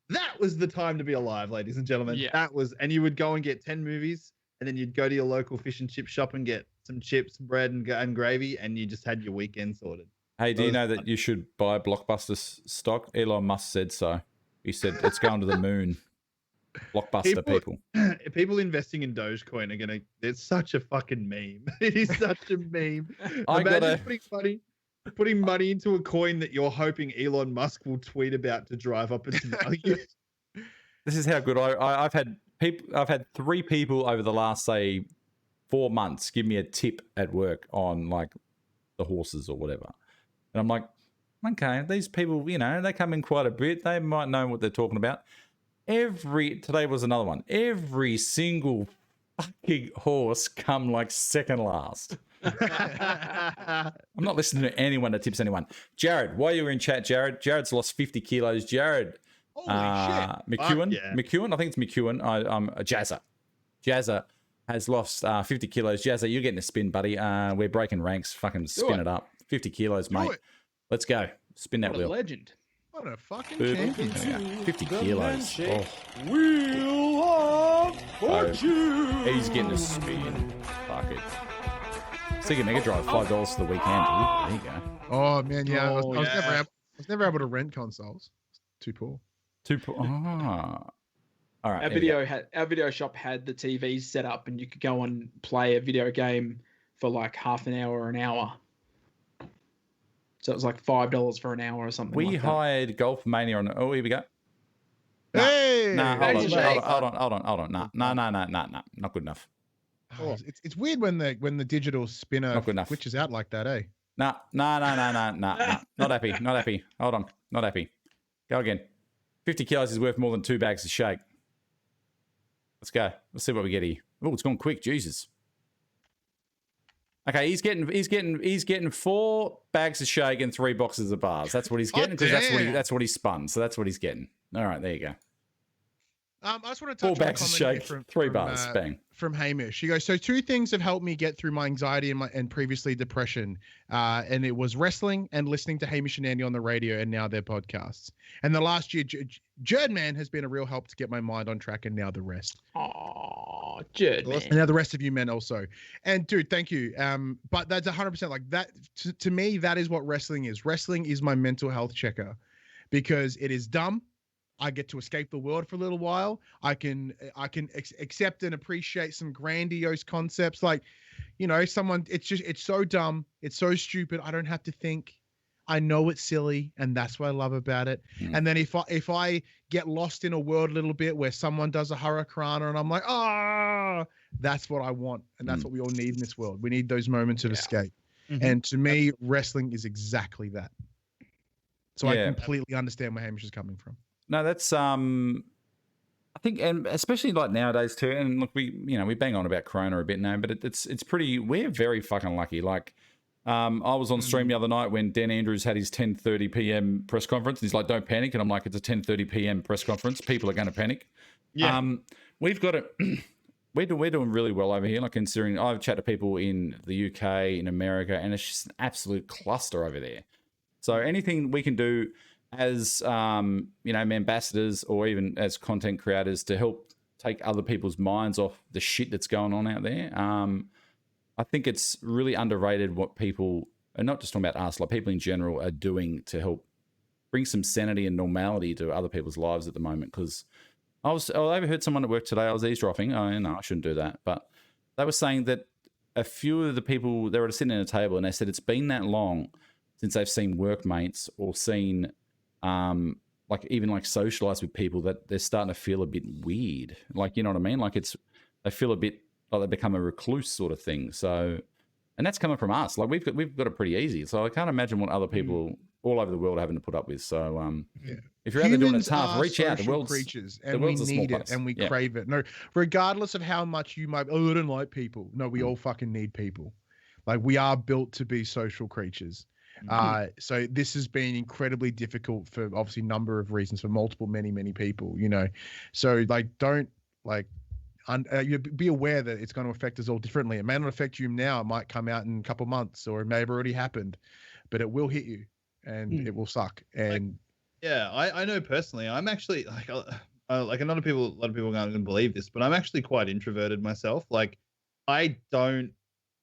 That was the time to be alive, ladies and gentlemen. Yeah. That was, and you would go and get 10 movies, and then you'd go to your local fish and chip shop and get some chips, bread, and gravy, and you just had your weekend sorted. Hey, do you know that you should buy Blockbuster stock? Elon Musk said so. He said it's going to the moon. Blockbuster people investing in Dogecoin are gonna. It's such a fucking meme. It is such a meme. Imagine putting money into a coin that you're hoping Elon Musk will tweet about to drive up its value. This is how good I've had people. I've had 3 people over the last, say, 4 months, give me a tip at work on like the horses or whatever. And I'm like, okay, these people, you know, they come in quite a bit. They might know what they're talking about. Today was another one. Every single fucking horse come like second last. I'm not listening to anyone that tips anyone. Jared, while you were in chat, Jared's lost 50 kilos. Jared, Holy shit. McEwen, yeah. McEwen, I think it's McEwen. Jazza has lost 50 kilos. Jazza, you're getting a spin, buddy. We're breaking ranks. Fucking spin it up. 50 kilos, Do mate. it. Let's go. Spin that What a wheel. legend. What a fucking Boop. champion. There we go. 50 kilos. Oh. Wheel of Fortune. He's getting a spin. Fuck it. Sega Mega Drive, $5 for the weekend. Ooh, there you go. Oh man, yeah. I Oh, was yeah. never able to rent consoles. Too poor. All right. Our video shop had the TVs set up, and you could go and play a video game for like half an hour or an hour. So it was like $5 for an hour or something. We like that. hired Golf Mania on. Oh, here we go. Nah. Hey. Nah, Hold on. Nah, not good enough. Oh, it's weird when the digital spinner Not good enough. switches out like that, eh? Nah. Not happy. Hold on. Not happy. Go again. 50 kilos is worth more than 2 bags of shake. Let's go. Let's see what we get here. Oh, it's gone quick. Jesus. Okay, he's getting 4 bags of shake and 3 boxes of bars. That's what he's getting because that's what he spun. So that's what he's getting. All right, there you go. I just want to 4 touch on a bags of comment shake, here 3 bars. Bang. from Hamish. He goes, so 2 things have helped me get through my anxiety and previously depression. And it was wrestling and listening to Hamish and Andy on the radio and now their podcasts. And the last year, Jerdman has been a real help to get my mind on track and now the rest. Oh, Jerd, man. And now the rest of you men also. And dude, thank you. But that's 100% like that. To me, that is what wrestling is. Wrestling is my mental health checker because it is dumb. I get to escape the world for a little while. I can accept and appreciate some grandiose concepts like, you know, it's so dumb. It's so stupid. I don't have to think. I know it's silly, and that's what I love about it. Mm. And then if I get lost in a world a little bit where someone does a hurricanrana and I'm like, that's what I want. And that's what we all need in this world. We need those moments of escape. Mm-hmm. And to me, wrestling is exactly that. So I completely understand where Hamish is coming from. No, that's I think, and especially like nowadays too. And look, we bang on about Corona a bit now, but it's pretty. We're very fucking lucky. Like, I was on stream the other night when Dan Andrews had his 10:30 p.m. press conference. And he's like, "Don't panic," and I'm like, "It's a 10:30 p.m. press conference. People are going to panic." Yeah. We've got it. We're doing really well over here. Like considering I've chatted to people in the UK, in America, and it's just an absolute cluster over there. So anything we can do as ambassadors or even as content creators to help take other people's minds off the shit that's going on out there. I think it's really underrated what people, and not just talking about us, like people in general are doing to help bring some sanity and normality to other people's lives at the moment. Because I overheard someone at work today, I was eavesdropping. Oh, no, I shouldn't do that. But they were saying that a few of the people, they were sitting at a table and they said it's been that long since they've seen workmates or seen like socialize with people that they're starting to feel a bit weird. Like, you know what I mean? Like they feel a bit like they become a recluse sort of thing. So, and that's coming from us. Like we've got it pretty easy. So I can't imagine what other people all over the world are having to put up with. So, if you're out there doing it tough, reach out. The world's creatures, the and we world's a small need it, place. and we Yeah. crave it. No, regardless of how much you might, I don't like people. No, we all fucking need people. Like we are built to be social creatures. So this has been incredibly difficult for obviously number of reasons for many people, you know. So like, don't like, you be aware that it's going to affect us all differently. It may not affect you now. It might come out in a couple months, or it may have already happened, but it will hit you, and it will suck. And I know personally, I'm actually like a lot of people aren't going to believe this, but I'm actually quite introverted myself. Like, I don't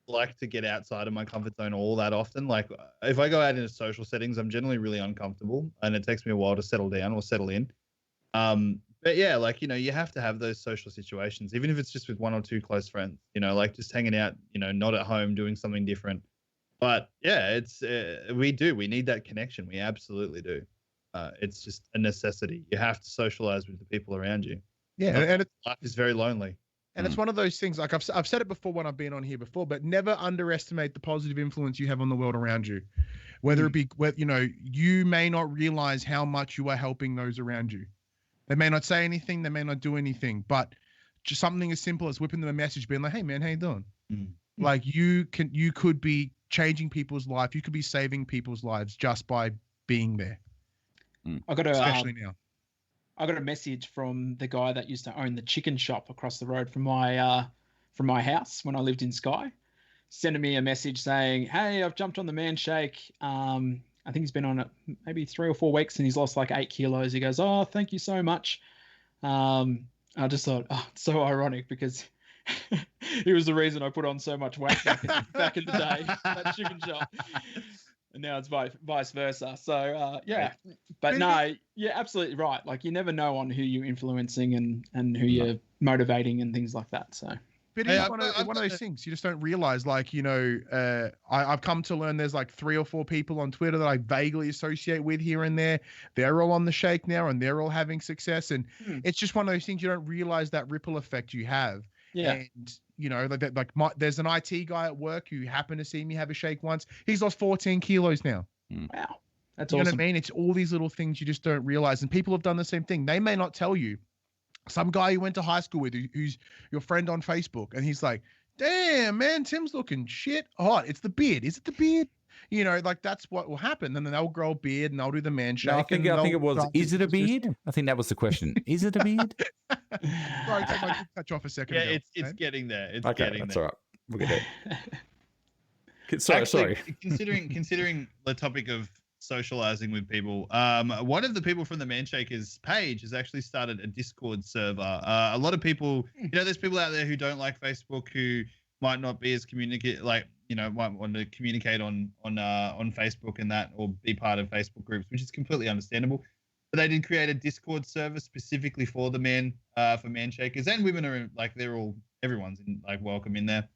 like to get outside of my comfort zone all that often. Like if I go out into social settings, I'm generally really uncomfortable and it takes me a while to settle down or settle in. But yeah, like, you know, you have to have those social situations, even if it's just with 1 or 2 close friends, you know, like just hanging out, you know, not at home doing something different. But yeah, it's, we need that connection. We absolutely do. It's just a necessity. You have to socialize with the people around you. yeah, and Life is very lonely. And it's one of those things, like I've said it before when I've been on here before, but never underestimate the positive influence you have on the world around you. Whether it be, you know, you may not realize how much you are helping those around you. They may not say anything, they may not do anything, but just something as simple as whipping them a message, being like, "Hey man, how you doing?" Like you could be changing people's life. You could be saving people's lives just by being there. Especially now. I got a message from the guy that used to own the chicken shop across the road from my house when I lived in Skye, sending me a message saying, "Hey, I've jumped on the Man Shake. I think he's been on it maybe 3 or 4 weeks and he's lost like 8 kilos." He goes, "Oh, thank you so much." I just thought, oh, it's so ironic because he was the reason I put on so much weight back in the day, that chicken shop. And now it's vice versa. So, yeah. But no, you're absolutely right. Like, you never know on who you're influencing and who you're motivating and things like that. So. But it's one of those things you just don't realize. Like, you know, I've come to learn there's like 3 or 4 people on Twitter that I vaguely associate with here and there. They're all on the Shake now and they're all having success. And it's just one of those things you don't realize that ripple effect you have. Yeah. And, you know, there's an IT guy at work who happened to see me have a Shake once. He's lost 14 kilos now. Wow. That's awesome. You know what I mean? It's all these little things you just don't realize. And people have done the same thing. They may not tell you. Some guy you went to high school with who's your friend on Facebook, and he's like, "Damn, man, Tim's looking shit hot. It's the beard. Is it the beard?" You know, like that's what will happen. And then they'll grow a beard and they'll do the Man Shake. No, I think it was, is it a beard? I think that was the question. Is it a beard? Sorry, I did touch off a second. Yeah, it's getting there. It's getting that's there. all right. We'll get there. Sorry. Considering the topic of socializing with people, one of the people from the Man Shakers page has actually started a Discord server. A lot of people, you know, there's people out there who don't like Facebook, who might not be as might want to communicate on Facebook and that, or be part of Facebook groups, which is completely understandable. But they did create a Discord server specifically for the for Man Shakers, and women are like, everyone's welcome in there.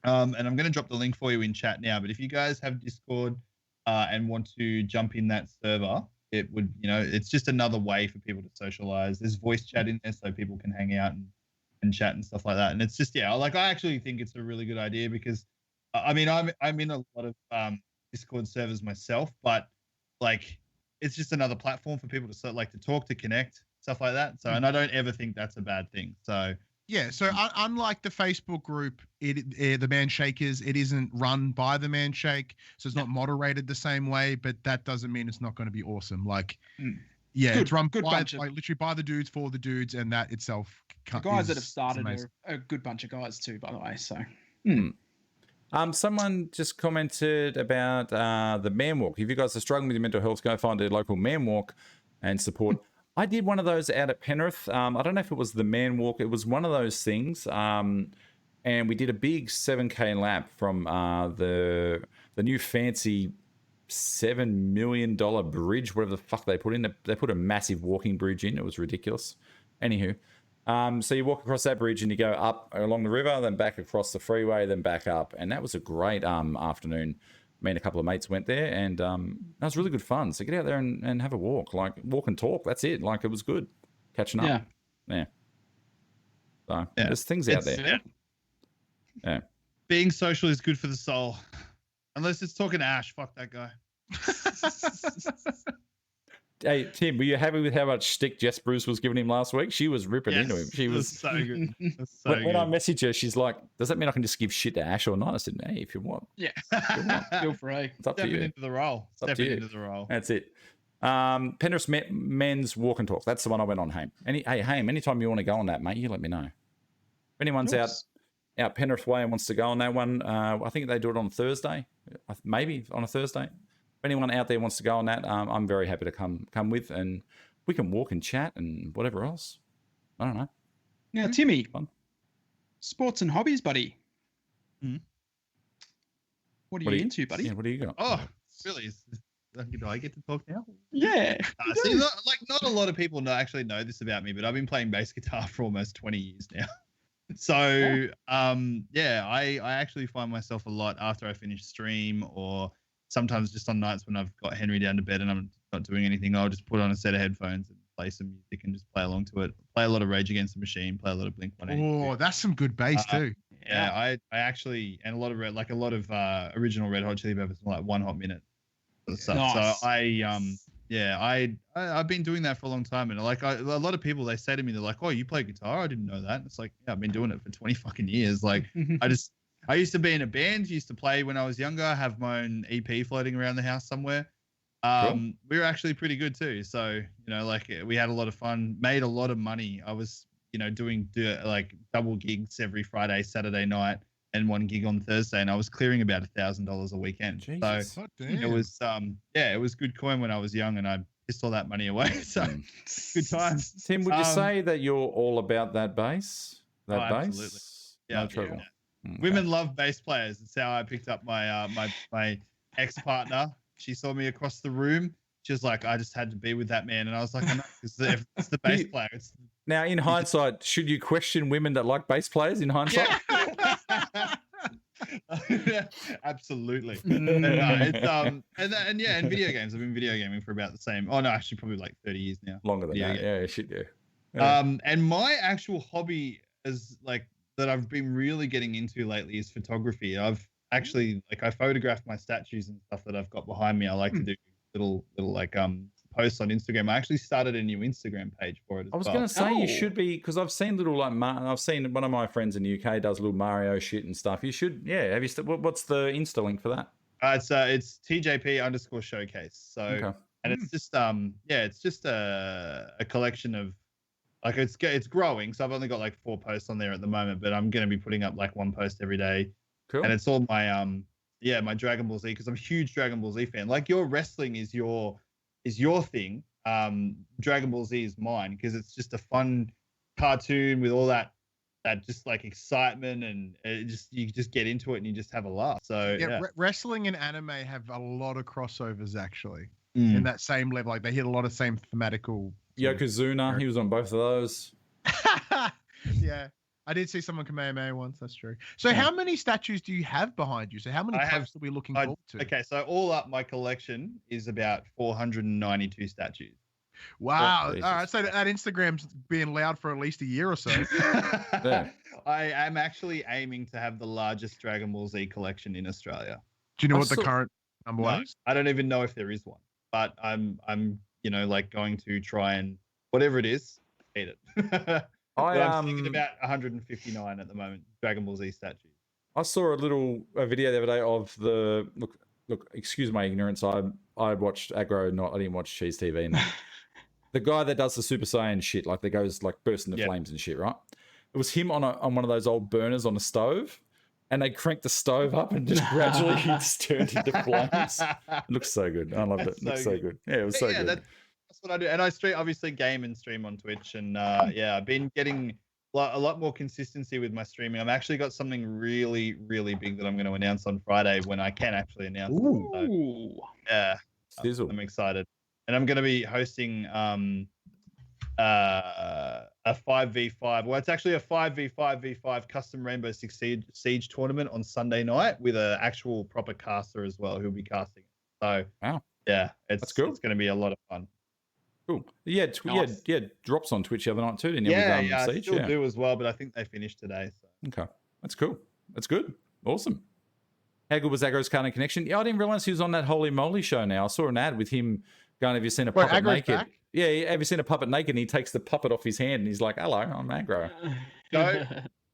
And I'm going to drop the link for you in chat now. But if you guys have Discord and want to jump in that server, it would, you know, it's just another way for people to socialize. There's voice chat in there so people can hang out and chat and stuff like that. And it's just, I actually think it's a really good idea because, I mean, I'm in a lot of Discord servers myself, but like, it's just another platform for people to talk, to connect, stuff like that. So, and I don't ever think that's a bad thing. So, yeah. So unlike the Facebook group, the Man Shakers, it isn't run by the Man Shake, so it's not moderated the same way. But that doesn't mean it's not going to be awesome. Like, it's run literally by the dudes for the dudes, and that itself. The guys that have started are a good bunch of guys too, by the way. So. Someone just commented about the Man Walk. If you guys are struggling with your mental health, go find a local Man Walk and support. I did one of those out at Penrith. I don't know if it was the Man Walk. It was one of those things. And we did a big 7K lap from the new fancy $7 million bridge, whatever the fuck they put in. They put a massive walking bridge in. It was ridiculous. Anywho. So you walk across that bridge and you go up along the river, then back across the freeway, then back up. And that was a great afternoon. Me and a couple of mates went there, and that was really good fun. So get out there and have a walk. Like, walk and talk. That's it. Like, it was good. Catching up. Yeah. So there's things out there. Yeah. Being social is good for the soul. Unless it's talking to Ash. Fuck that guy. Hey, Tim, were you happy with how much stick Jess Bruce was giving him last week? She was ripping into him. She was so good. When I messaged her, she's like, "Does that mean I can just give shit to Ash or not?" I said, "Hey, if you want." Yeah. Feel free. It's up to you. Into the role. Stepping into the role. That's it. Penrith men's walk and talk. That's the one I went on, Haim. Haim, anytime you want to go on that, mate, you let me know. If anyone's out Penrith way and wants to go on that one, I think they do it on Thursday. Maybe on a Thursday. If anyone out there wants to go on that, I'm very happy to come with, and we can walk and chat and whatever else. I don't know. Now, Timmy, sports and hobbies, buddy. What are you into, buddy? Yeah, what do you got? Oh, really? Do I get to talk now? Yeah. See, not a lot of people actually know this about me, but I've been playing bass guitar for almost 20 years now. So, I actually find myself a lot after I finish stream, or sometimes just on nights when I've got Henry down to bed and I'm not doing anything, I'll just put on a set of headphones and play some music and just play along to it. Play a lot of Rage Against the Machine, play a lot of Blink-182. Oh, that's some good bass too. Yeah, I actually, and a lot of original Red Hot Chili Peppers, like One Hot Minute stuff. Nice. So I've been doing that for a long time, and like a lot of people, they say to me, they're like, "Oh, you play guitar? I didn't know that." It's like, yeah, I've been doing it for 20 fucking years. Like, I used to be in a band, used to play when I was younger, have my own EP floating around the house somewhere. Cool. We were actually pretty good too. So, like we had a lot of fun, made a lot of money. I was, doing like double gigs every Friday, Saturday night, and one gig on Thursday, and I was clearing about $1,000 a weekend. Jesus. So Damn. it was, it was good coin when I was young, and I pissed all that money away. So good times. Tim, would you say that you're all about that bass? That bass? Absolutely. Yeah, No trouble. yeah. Okay. Women love bass players. It's how I picked up my my ex-partner. She saw me across the room. She was like, I just had to be with that man. And I was like, I know, because it's the bass player. Now, in hindsight, should you question women that like bass players in hindsight? Yeah. Absolutely. And video games. I've been video gaming for about the same. Oh no, actually probably like 30 years now. Longer than Video that. game. Yeah, shit, yeah. And my actual hobby is like that I've been really getting into lately is photography. I've actually I photograph my statues and stuff that I've got behind me. I like to do little like posts on Instagram. I actually started a new Instagram page for it as I was well. going to say you should be, because I've seen little like I've seen one of my friends in the UK does little Mario shit and stuff. You should, yeah. Have you? What's the Insta link for that? It's TJP_showcase. So Okay. and it's just it's just a collection of like it's growing. So I've only got like 4 posts on there at the moment, but I'm going to be putting up like 1 post every day. Cool. And it's all my my Dragon Ball Z, because I'm a huge Dragon Ball Z fan. Like your wrestling is your thing. Dragon Ball Z is mine, because it's just a fun cartoon with all that just like excitement, and you just get into it and you just have a laugh. So wrestling and anime have a lot of crossovers actually in that same level. Like they hit a lot of same thematical. Yokozuna, he was on both of those. Yeah. I did see someone Kamehameha once. That's true. So how many statues do you have behind you? So how many posts are we looking forward to? Okay, so all up, my collection is about 492 statues. Wow. All right. So that Instagram's being loud for at least a year or so. Yeah. I am actually aiming to have the largest Dragon Ball Z collection in Australia. Do you know what the current number is? I don't even know if there is one, but I'm like going to try and whatever it is, eat it. I'm thinking about 159 at the moment, Dragon Ball Z statues. I saw a video the other day of the look. Excuse my ignorance. I watched Aggro. I didn't watch Cheese TV. And the guy that does the Super Saiyan shit, like that goes like burst into flames and shit, right? It was him on one of those old burners on a stove, and they cranked the stove up and just gradually he just turned into flames. It looks so good. I loved it. It looks so good. Yeah, it was so good. That's what I do. And I obviously game and stream on Twitch. And I've been getting a lot more consistency with my streaming. I've actually got something really, really big that I'm going to announce on Friday when I can actually announce it. So, yeah. Sizzle. I'm excited. And I'm going to be hosting a 5v5. Well, it's actually a 5v5v5 custom Rainbow Six Siege tournament on Sunday night with an actual proper caster as well who'll be casting it. So, wow. Yeah, that's cool. It's going to be a lot of fun. Cool. Yeah, drops on Twitch the other night too, didn't you? Yeah, with, I still do as well, but I think they finished today. So. Okay, that's cool. That's good. Awesome. How good was Aggro's Cartoon Connection? Yeah, I didn't realize he was on that Holy Moly show now. I saw an ad with him going, have you seen a puppet naked? Back? Yeah, have you seen a puppet naked? And he takes the puppet off his hand and he's like, hello, I'm Aggro.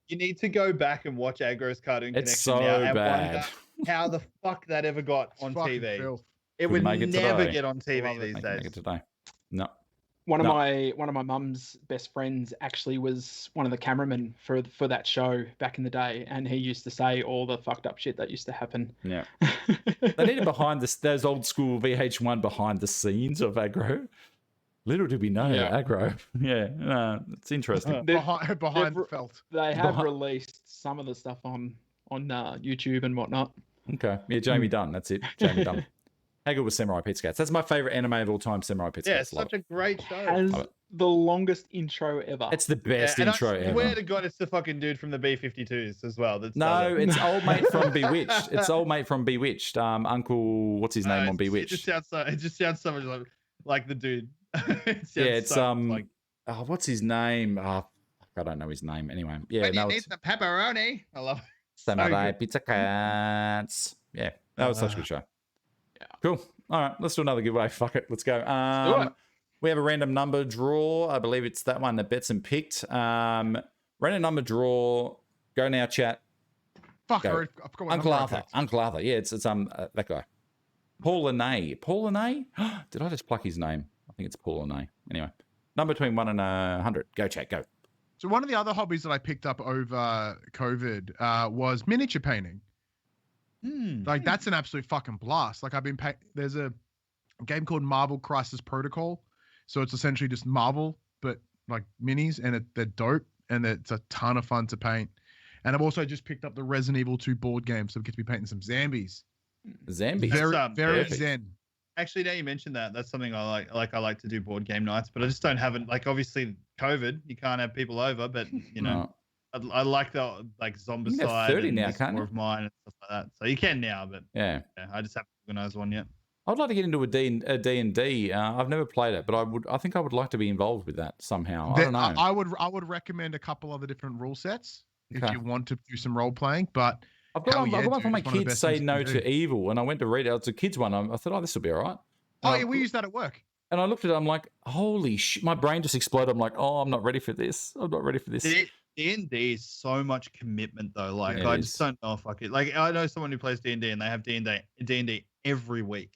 You need to go back and watch Aggro's Cartoon Connection. It's so now and bad. wonder how the fuck that ever got on TV. Filth. It would never get on TV these days. Make it today. No. One of my mum's best friends actually was one of the cameramen for that show back in the day, and he used to say all the fucked up shit that used to happen. Yeah. They need those old school VH1 behind the scenes of Aggro. Little do we know, Aggro. Yeah, it's interesting. Behind the felt. They have released some of the stuff on YouTube and whatnot. Okay. Yeah, Jamie Dunn. That's it. Jamie Dunn. How good was Samurai Pit Scouts? That's my favorite anime of all time, Samurai Pit Scouts. Yeah, it's such a great show. Has the longest intro ever. It's the best intro ever. I swear to God, it's the fucking dude from the B-52s as well. It's old mate from Bewitched. It's old mate from Bewitched. Uncle, what's his name on Bewitched? It just sounds so much like the dude. It sounds like oh, what's his name? Oh, I don't know his name. Anyway, yeah, when you no, need it's the pepperoni. I love it. So Samurai good. Pizza Cats. Yeah, that was such a good show. Yeah. Cool. All right, let's do another giveaway. Fuck it, let's go. do it. We have a random number draw. I believe it's that one that Betson picked. Random number draw. Go now, chat. Fuck, I Go. forgot what Uncle number I Arthur. picked. Uncle Arthur. Yeah, it's that guy. Paul Linnae. Paul Linnae? Did I just pluck his name? I think it's Paul Linnae. Anyway, number between 1 and 100. Go, chat. Go. So one of the other hobbies that I picked up over COVID was miniature painting. Like that's an absolute fucking blast. Like there's a game called Marvel Crisis Protocol. So it's essentially just Marvel, but like minis, and they're dope, and it's a ton of fun to paint. And I've also just picked up the Resident Evil 2 board game, so we get to be painting some zombies. Zambi. Very perfect. zen. Actually, now you mentioned that, that's something I like. I like to do board game nights, but I just don't have it. Like, obviously, COVID, you can't have people over, but you know, I like the zombicide. You can have 30 and now, this can't more you? of mine and stuff like that. So you can now, but Yeah. I just haven't organized one yet. I'd like to get into a D&D. I've never played it, but I think I would like to be involved with that somehow. I don't know. I would recommend a couple of the different rule sets if Okay. you want to do some role playing. But I've got one, hell I've got one dude, for my it's one of the kids best say things you no can to do. evil, and I went to read it. It's a kids one. I thought, oh, this will be all right. Oh And yeah, we use that at work. And I looked at it. I'm like, holy shit! My brain just exploded. I'm like, oh, I'm not ready for this. I'm not ready for this. D&D is so much commitment though. Like, Yeah, I it just is. don't know if I could. Like, I know someone who plays D&D and they have D&D every week,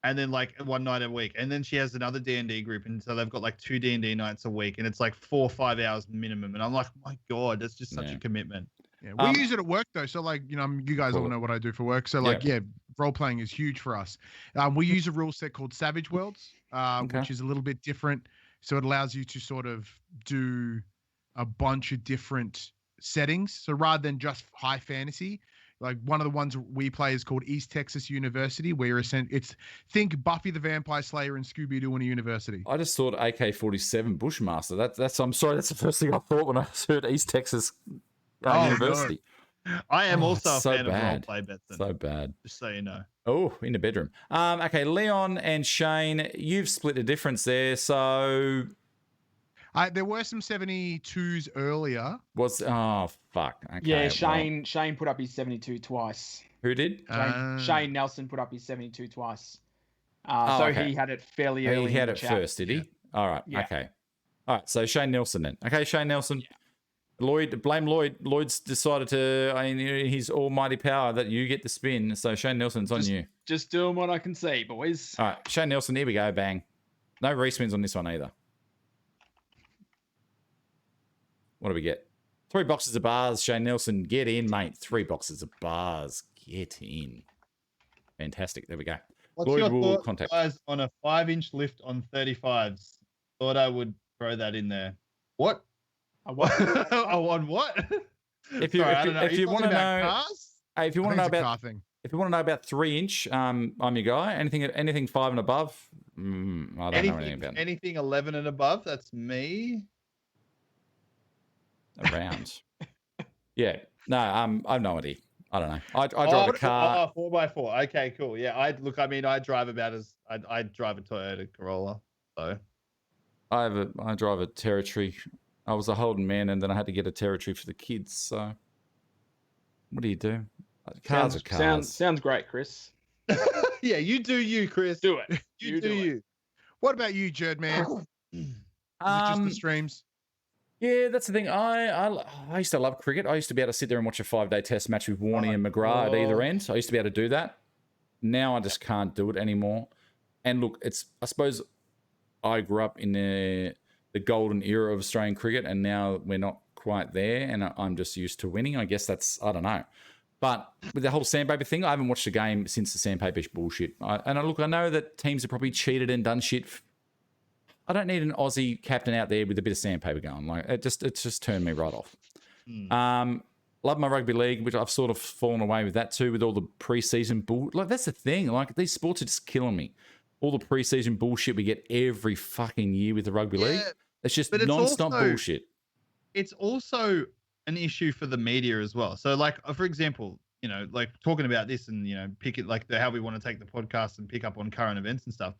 and then like one night a week, and then she has another D&D group, and so they've got like 2 D&D nights a week, and it's like 4 or 5 hours minimum. And I'm like, my god, that's just such Yeah. a commitment. Yeah, we use it at work though. So like, you know, you guys all Cool. know what I do for work. So like, yeah, role playing is huge for us. We use a rule set called Savage Worlds, which is a little bit different. So it allows you to sort of do a bunch of different settings. So rather than just high fantasy, like one of the ones we play is called East Texas University, where it's think Buffy the Vampire Slayer and Scooby-Doo in a university. I just thought AK-47 Bushmaster. That's. I'm sorry. That's the first thing I thought when I heard East Texas University. I am also a so fan of bad. roleplay, Betson. So bad. Just so you know. Oh, in the bedroom. Okay, Leon and Shane, you've split the difference there. So There were some 72s earlier. oh fuck. Okay, Yeah, well, Shane put up his 72 twice. who did? Shane Nelson put up his 72 twice. Oh, okay. He had it fairly early. He had in it the chat. first, did he? All right. Yeah. Okay. All right. So Shane Nelson then. Okay, Shane Nelson. Lloyd, blame Lloyd. Lloyd's decided to, his almighty power that you get the spin. So Shane Nelson's on you. Just doing what I can see, boys. All right, Shane Nelson, here we go. Bang. No respins on this one either. What do we get? 3 boxes of bars. Shane Nelson, get in, mate. 3 boxes of bars. Get in. Fantastic. There we go. What's Lloyd your will thoughts, contact. guys, on a 5-inch lift on 35s? Thought I would throw that in there. What? On what? If you, Sorry, I don't know. if you want to know, cars? hey, if you want to know about, thing. if you want to know about 3-inch, I'm your guy. Anything 5 and above, I don't know anything about it. Anything 11 and above, that's me. Around. Yeah. No, I've no idea. I don't know. I drive a car. 4x4. Okay, cool. Yeah, I drive about as I drive a Toyota Corolla. So I drive a Territory. I was a Holden man, and then I had to get a Territory for the kids. So, what do you do? Cars are cars. Sounds great, Chris. yeah, you do you, Chris. Do it. You do you. What about you, Jerd man? Is it just the streams? Yeah, that's the thing. I used to love cricket. I used to be able to sit there and watch a 5-day test match with Warney and McGrath at either end. I used to be able to do that. Now I just can't do it anymore. And look, I suppose I grew up in the golden era of Australian cricket, and now we're not quite there, and I'm just used to winning. I guess I don't know. But with the whole sandpaper thing, I haven't watched a game since the sandpaper bullshit. I know that teams have probably cheated and done shit. I don't need an Aussie captain out there with a bit of sandpaper going. Like it's just turned me right off. Love my rugby league, which I've sort of fallen away with that too, with all the preseason bull. Like that's the thing. Like these sports are just killing me. All the preseason bullshit we get every fucking year with the rugby league. It's just non-stop bullshit. It's also an issue for the media as well. So like, for example, like talking about this and, pick it like how we want to take the podcast and pick up on current events and stuff.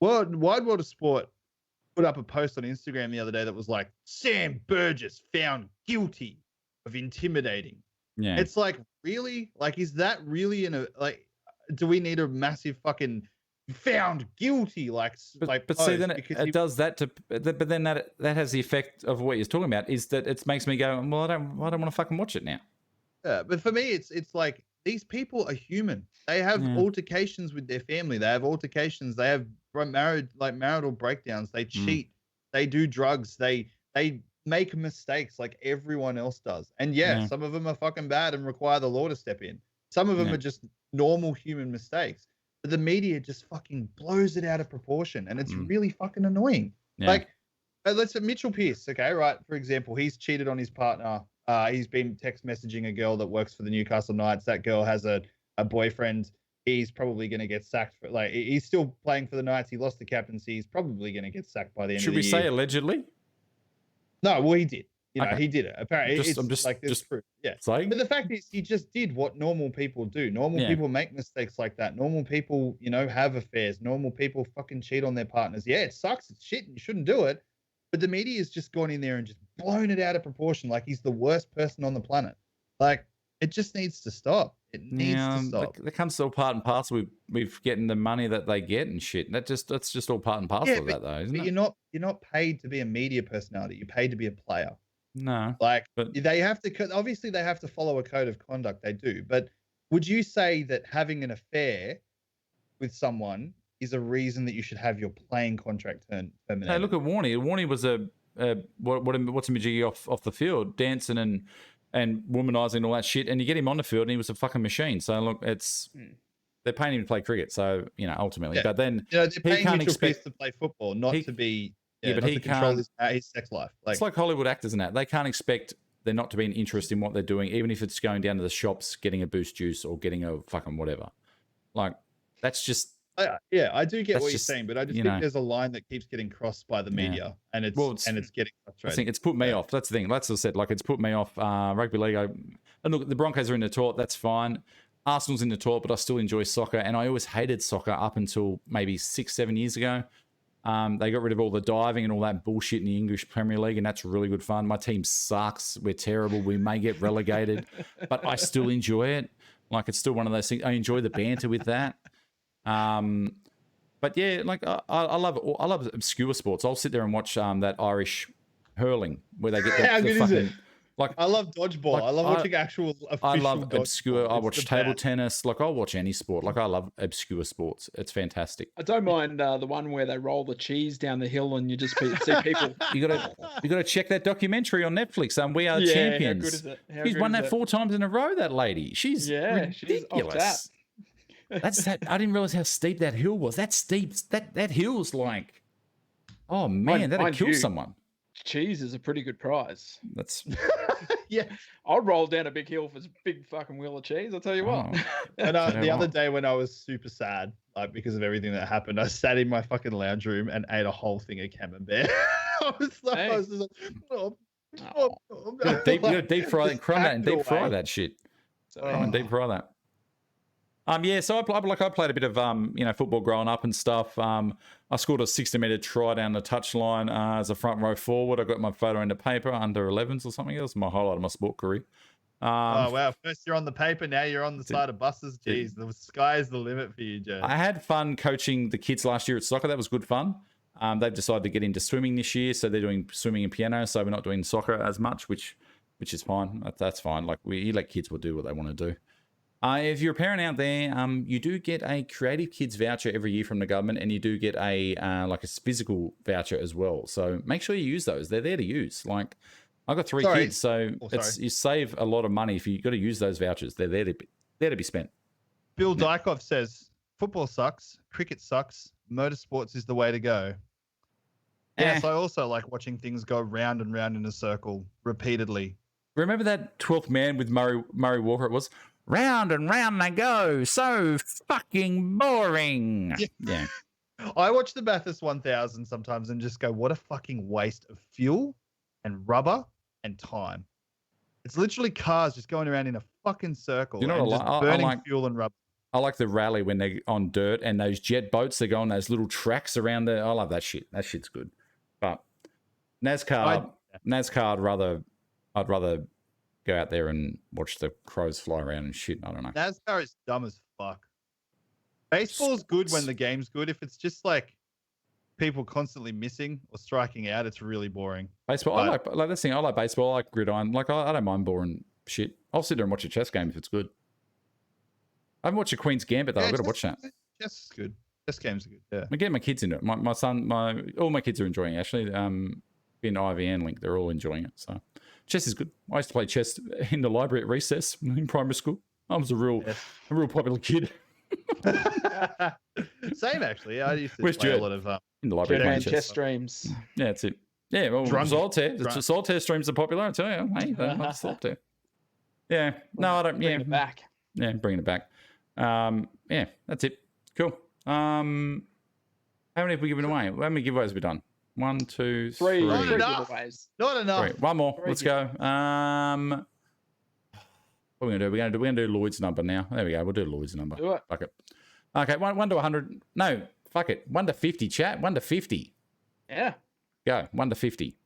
Wide World of Sport put up a post on Instagram the other day that was like, Sam Burgess found guilty of intimidating. Yeah. It's like, really? Like, is that really like, do we need a massive fucking found guilty like but see, then because it does that to, but then that has the effect of what you're talking about, is that it makes me go, well, I don't want to fucking watch it now. Yeah, but for me, it's like these people are human. They have altercations with their family. They have altercations. They have marital breakdowns. They cheat. They do drugs. They make mistakes like everyone else does. And some of them are fucking bad and require the law to step in. Some of them are just normal human mistakes. But the media just fucking blows it out of proportion, and it's really fucking annoying. Yeah. Like, let's say Mitchell Pearce, okay, right? For example, he's cheated on his partner. He's been text messaging a girl that works for the Newcastle Knights. That girl has a boyfriend. He's probably going to get sacked. He's still playing for the Knights. He lost the captaincy. He's probably going to get sacked by the end of the year. Should we say allegedly? No, well, he did. Okay. He did it. Apparently, I'm just proof. Yeah. saying. But the fact is, he just did what normal people do. Normal people make mistakes like that. Normal people, have affairs. Normal people fucking cheat on their partners. Yeah, it sucks. It's shit, and you shouldn't do it. But the media has just gone in there and just blown it out of proportion, like he's the worst person on the planet. Like, it just needs to stop. It needs to stop. That comes all part and parcel with getting the money that they get and shit. That's just all part and parcel of that, though, isn't it? You're not paid to be a media personality. You're paid to be a player. No. Like, but they have to, obviously they have to follow a code of conduct. They do. But would you say that having an affair with someone is a reason that you should have your playing contract terminated? Hey, look at Warney. Warney was what's a majiggy off the field, dancing and womanizing and all that shit, and you get him on the field and he was a fucking machine. So look, they're paying him to play cricket. So ultimately, but then they're paying he can't Mitchell Pearce expect to play football, not to be. Yeah, but he control can't. His sex life. It's like Hollywood actors and that. They can't expect there not to be an interest in what they're doing, even if it's going down to the shops, getting a Boost juice or getting a fucking whatever. Like, that's just. I do get what you're saying, but I just think there's a line that keeps getting crossed by the media, and it's getting frustrating. I think it's put me off. That's the thing. That's what I said. Like, it's put me off. Rugby league. And look, the Broncos are in the toilet. That's fine. Arsenal's in the toilet, but I still enjoy soccer, and I always hated soccer up until maybe 6-7 years ago. They got rid of all the diving and all that bullshit in the English Premier League, and that's really good fun. My team sucks. We're terrible. We may get relegated, but I still enjoy it. Like, it's still one of those things. I enjoy the banter with that. But yeah, like I love obscure sports. I'll sit there and watch that Irish hurling where they get How good fucking, is it? Like, I love dodgeball. I love watching actual official I love obscure. I It's watch the table best. tennis. Like, I'll watch any sport. Like, I love obscure sports. It's fantastic. I don't mind the one where they roll the cheese down the hill and you just see people. You gotta check that documentary on Netflix. We Are the Yeah, Champions. how good is it? How She's good won is that it? 4 times in a row. That lady. She's She's off ridiculous. That's that. I didn't realize how steep that hill was. That steep. That hill's like, oh man, that'd mind kill you. someone. Cheese is a pretty good prize. That's Yeah. I'll roll down a big hill for a big fucking wheel of cheese. I'll tell you what. oh, And Yeah, the other well. day when I was super sad, like because of everything that happened, I sat in my fucking lounge room and ate a whole thing of camembert. I was just like, oh. you gotta deep fry that, crumb that, and deep fry that shit. Crumb and deep fry that. Yeah, so I played a bit of football growing up and stuff. I scored a 60-meter try down the touchline as a front row forward. I got my photo in the paper under 11s or something. That was my highlight of my sport career. Oh wow! First you're on the paper, now you're on the side of buses. Jeez, the sky's the limit for you, Joe. I had fun coaching the kids last year at soccer. That was good fun. They've decided to get into swimming this year, so they're doing swimming and piano. So we're not doing soccer as much, which is fine. That's fine. Like, you let kids do what they want to do. If you're a parent out there, you do get a Creative Kids voucher every year from the government, and you do get a physical voucher as well. So make sure you use those. They're there to use. Like, I've got 3 kids, so you save a lot of money if you got to use those vouchers. They're there to be spent. Bill Dykhoff says football sucks, cricket sucks, motorsports is the way to go. Yes, I also like watching things go round and round in a circle repeatedly. Remember that 12th Man with Murray Walker? It was round and round they go, so fucking boring. Yeah. I watch the Bathurst 1000 sometimes and just go, what a fucking waste of fuel and rubber and time. It's literally cars just going around in a fucking circle, You know and what just I burning like? fuel and rubber. I like the rally when they're on dirt and those jet boats, they go on those little tracks around there. I love that shit. That shit's good. But NASCAR, I'd rather go out there and watch the crows fly around and shit. I don't know. NASCAR is dumb as fuck. Baseball's good when the game's good. If it's just like people constantly missing or striking out, it's really boring. Baseball, I like this thing. I like baseball. I like gridiron. Like I don't mind boring shit. I'll sit there and watch a chess game if it's good. I haven't watched a Queen's Gambit though. I've got to watch that. Chess is good. Chess games are good. Yeah. I get my kids into it. My son, all my kids are enjoying it. Actually, in Ivy and Link, they're all enjoying it. So chess is good. I used to play chess in the library at recess in primary school. I was a real popular kid. Same actually. I used to play a lot of in the library playing chess streams. Yeah, that's it. Yeah, well, solitaire. The solitaire streams are popular. I tell you, hey, they love solitaire. Yeah, no, I don't. Bring it back. Yeah, bringing it back. Yeah, that's it. Cool. How many have we given away? How many giveaways have we done? 1, 2, 3. Not enough. Not enough. 3. One more. Let's go. What are we gonna do? We're gonna do Lloyd's number now. There we go. We'll do Lloyd's number. Do it. Fuck it. Okay, 1 to 100. No, fuck it. 1 to 50. Chat. 1 to 50. Yeah. Go. 1 to 50.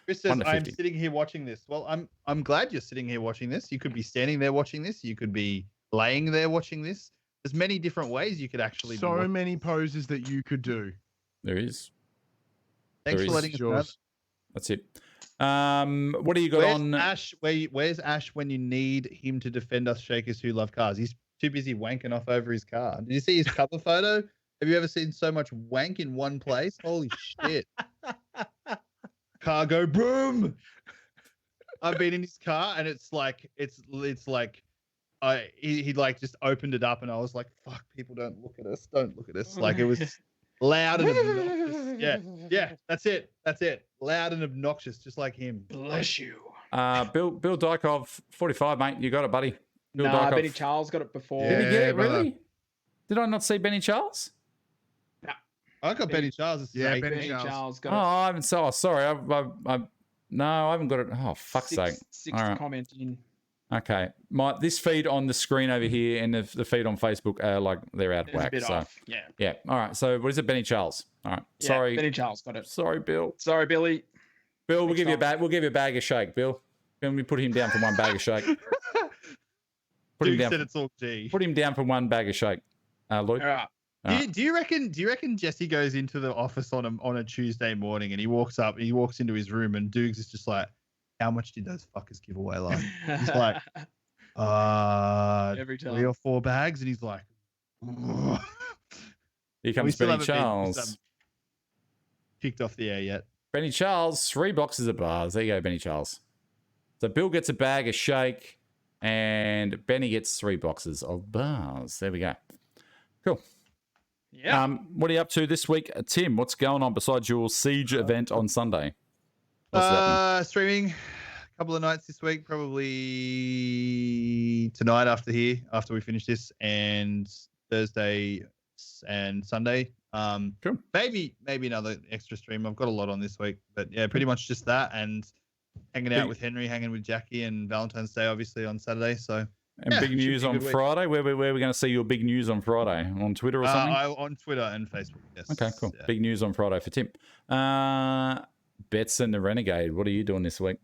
Chris says, I'm sitting here watching this. Well, I'm glad you're sitting here watching this. You could be standing there watching this. You could be laying there watching this. There's many different ways you could actually so many poses that you could do. There is. Thanks for letting us know. That's it. What do you got on Ash? Where's Ash when you need him to defend us shakers who love cars? He's too busy wanking off over his car. Did you see his cover photo? Have you ever seen so much wank in one place? Holy shit. Cargo broom. I've been in his car and it's like he like just opened it up and I was like, fuck, people don't look at us. Don't look at us. Like it was loud and obnoxious. Yeah, that's it. Loud and obnoxious, just like him. Bless you. Bill Dykov, 45, mate. You got it, buddy. Bill Dykov. Benny Charles got it before. Did he get it, really? Did I not see Benny Charles? No. I got Benny Charles. Benny Charles got it. I haven't. Sorry. I haven't got it. Oh, fuck's sake. Sixth comment in. Okay. This feed on the screen over here and the feed on Facebook are like they're out of whack. So off. Yeah. All right. So what is it? Benny Charles. All right. Yeah, Sorry. Benny Charles got it. Sorry, Bill. Sorry, Billy. Bill, we'll give you a bag of shake, Bill. Can we put him down for one bag of shake? Put him down for one bag of shake. Lloyd. All right. Do you reckon Jesse goes into the office on a Tuesday morning and he walks into his room and Dukes is just like, how much did those fuckers give away last? He's like, every time 3 or 4 bags, and he's like, here comes Benny Charles. Kicked off the air yet? Benny Charles, 3 boxes of bars. There you go, Benny Charles. So Bill gets a bag of shake, and Benny gets 3 boxes of bars. There we go. Cool. Yeah. What are you up to this week, Tim? What's going on besides your Siege event on Sunday? Streaming a couple of nights this week, probably tonight after we finish this, and Thursday and Sunday. Cool. Maybe another extra stream. I've got a lot on this week, but yeah, pretty much just that and hanging out with Henry, hanging with Jackie, and Valentine's Day obviously on Saturday. So. And big news on Friday. Where are we going to see your big news on Friday? On Twitter or something? On Twitter and Facebook. Yes. Okay, cool. Yeah. Big news on Friday for Tim. Bets and the Renegade. What are you doing this week?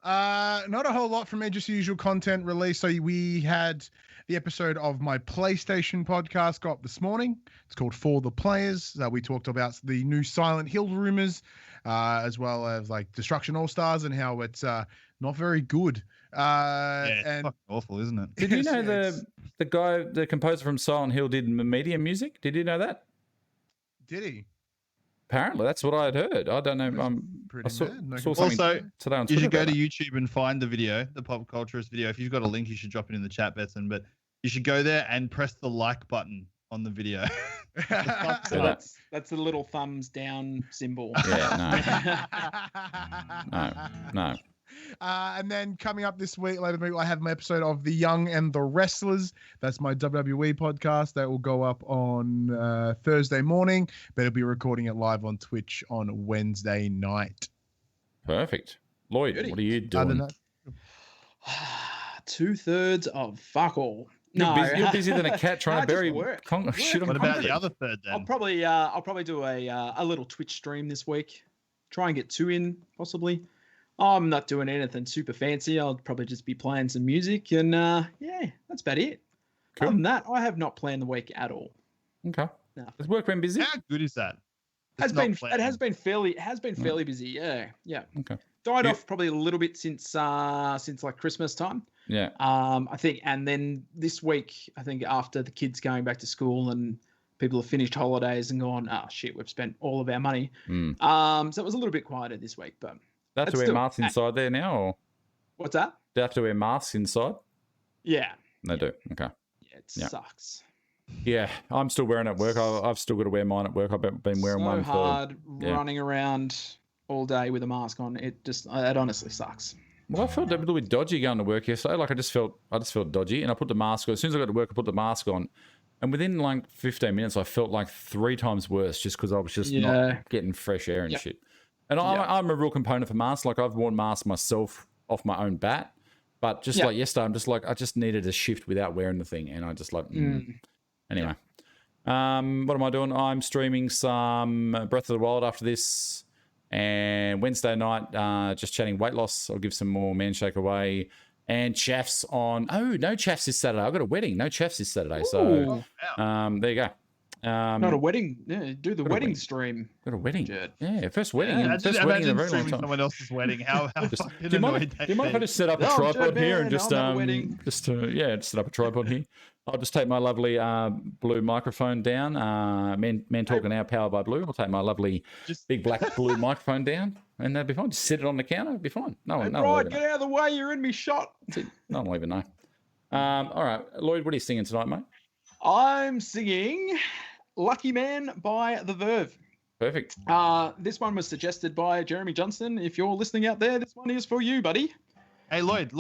Not a whole lot from me. Just usual content release. So we had the episode of my PlayStation podcast go up this morning. It's called For the Players. We talked about the new Silent Hill rumors, as well as like Destruction All Stars and how it's not very good. It's and fucking awful, isn't it? Did you know the guy, the composer from Silent Hill, did Medium music? Did you know that? Did he? Apparently, that's what I had heard. I don't know. I saw something also, today on Twitter. You should go to YouTube and find the video, the Pop Culturist video. If you've got a link, you should drop it in the chat, Betson. But you should go there and press the like button on the video. That's the little thumbs down symbol. Yeah, no. And then coming up this week, later in the week, I have my episode of The Young and the Wrestlers. That's my WWE podcast. That will go up on Thursday morning, but it'll be recording it live on Twitch on Wednesday night. Perfect. Lloyd, what are you doing? 2/3 of fuck all. You're busier than a cat trying No, to just bury work. shit on What about concrete. the other third then? I'll probably do a little Twitch stream this week. Try and get 2 in possibly. I'm not doing anything super fancy. I'll probably just be playing some music and yeah, that's about it. Cool. Other than that, I have not planned the week at all. Okay. No. Has work been busy? How good is that? It has It's been not fairly busy. Yeah. Okay. Died You- off probably a little bit since like Christmas time. Yeah. I think, and then this week, I think after the kids going back to school and people have finished holidays and gone, oh shit, we've spent all of our money. Mm. So it was a little bit quieter this week, but Do they have to It's wear still- masks inside there now, or what's that? do they have to wear masks inside? Yeah, They do. Okay. it Yeah. sucks. Yeah, I'm still wearing it at work. I've still got to wear mine at work. I've been wearing So one hard yeah. running around all day with a mask on. It honestly sucks. Well, I felt a little bit dodgy going to work yesterday. Like I just felt dodgy, and I put the mask on. As soon as I got to work, I put the mask on, and within like 15 minutes, I felt like 3 times worse just because I was just not getting fresh air and Yep. shit. And I'm a real component for masks. Like I've worn masks myself off my own bat, but just like yesterday, I'm just like I just needed a shift without wearing the thing, and I just like anyway. What am I doing? I'm streaming some Breath of the Wild after this. And Wednesday night, just chatting weight loss. I'll give some more Manshake away. And Chaffs on... Oh, no Chaffs this Saturday. I've got a wedding. No Chaffs this Saturday. So there you go. Not a wedding. Yeah, do the got a wedding wedding. stream. Got a wedding. Jed. Yeah, first wedding. Yeah, first wedding in a imagine very long streaming time. someone else's wedding. How Do fucking you mind, annoyed do they you mind if I be. just set up a No, tripod Jed, here and man, just I'll have a wedding. just set up a tripod here? I'll just take my lovely blue microphone down. Men Talking Now, powered by Blue. I'll take my lovely Just big black blue microphone down, and that'd be fine. Just sit it on the counter, it'd be fine. No one will Right, even get know. out of the way. You're in me shot. No one will even know. All right, Lloyd, what are you singing tonight, mate? I'm singing Lucky Man by The Verve. Perfect. This one was suggested by Jeremy Johnson. If you're listening out there, this one is for you, buddy. hey Lloyd,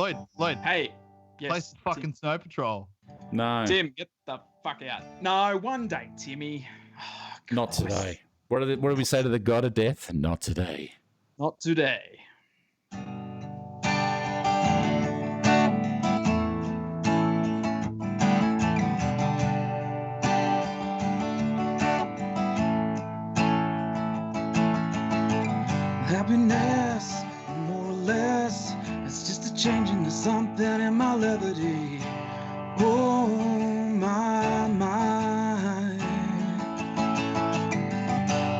Hey. Yes. play some fucking Snow Patrol. No, Tim, get the fuck out. No, one day, Timmy. Oh, not Christ. today. What do we say to the god of death? Not today. Not today. Happiness, more or less, it's just a change into something in my levity. Oh, my mind.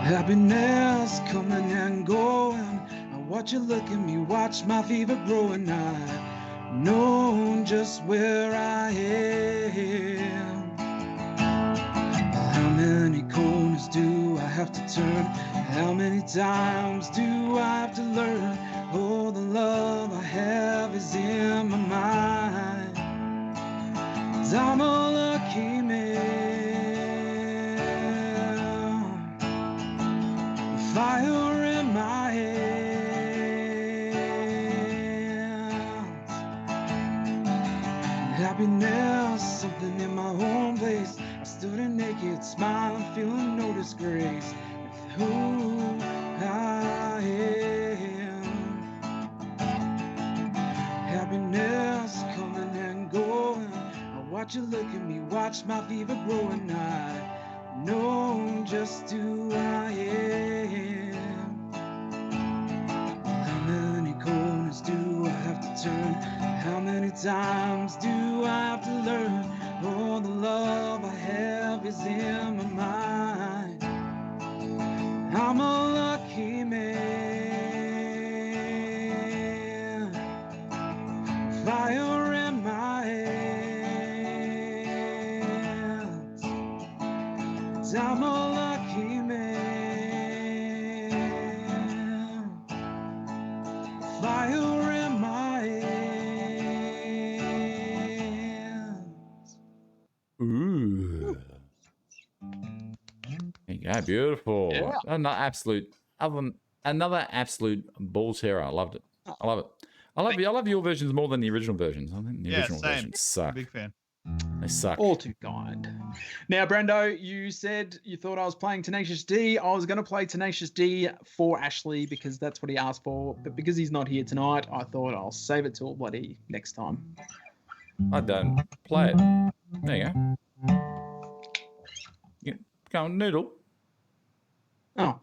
Happiness coming and going. I watch you look at me, watch my fever growing. I know just where I am. How many corners do I have to turn? How many times do I have to learn? Oh, the love I have is in my mind. 'Cause I'm a lucky man. Fire in my hands. Happiness, something in my home place. I stood a naked, smiling, feeling no disgrace with who I am. Happiness coming and going. I watch you look at me, watch my fever growing. I know just who I am. How many corners do I have to turn? How many times do I have to learn? Oh, the love I have is in my mind. I'm a lucky man. Fire in my hands. 'Cause I'm a lucky man. Fire in my hands. Ooh. There you go. Beautiful. Yeah. Another absolute ball terror. I loved it. I love it. I love your versions more than the original versions. I think the Yeah, original same. versions suck. Big fan. They suck. All too kind. Now, Brando, you said you thought I was playing Tenacious D. I was going to play Tenacious D for Ashley because that's what he asked for. But because he's not here tonight, I thought I'll save it till bloody next time. I don't play it. There you go. Go on, Noodle. Oh,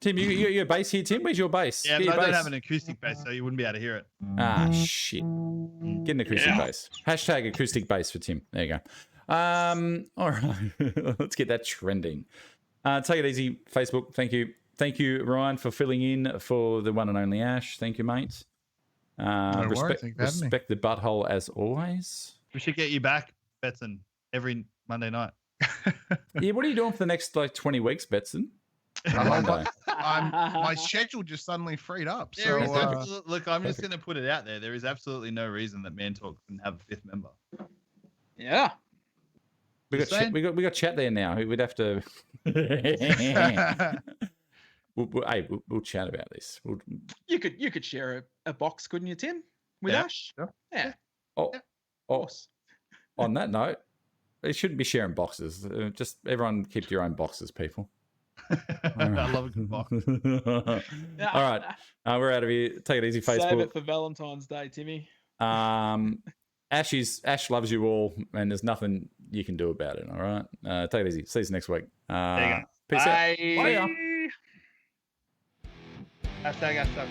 Tim, you a bass here, Tim? Where's your bass? Yeah, Get but your I don't bass. have an acoustic bass, so you wouldn't be able to hear it. Ah, shit. Get an acoustic bass. Hashtag acoustic bass for Tim. There you go. All right. Let's get that trending. Take it easy, Facebook. Thank you. Thank you, Ryan, for filling in for the one and only Ash. Thank you, mate. worries. Respect, Thanks for having me. respect the butthole as always. We should get you back, Betson, every Monday night. Yeah, what are you doing for the next 20 weeks, Betson? Monday. My schedule just suddenly freed up. There is So look, I'm just going to put it out there. There is absolutely no reason that Man Talk couldn't have a fifth member. yeah. We got chat there now. We'd have to. We'll chat about this. You could share a box, couldn't you, Tim? With Yeah, Ash? sure. Yeah. Oh, Of oh, course. on that note, it shouldn't be sharing boxes. Just everyone keep your own boxes, people. I love a good box. Yeah. All right, we're out of here. Take it easy, Save Facebook. it for Valentine's Day, Timmy. Ash loves you all, and there's nothing you can do about it. All right, take it easy. See you next week. There you go. Peace out. Bye. Bye. Hashtag.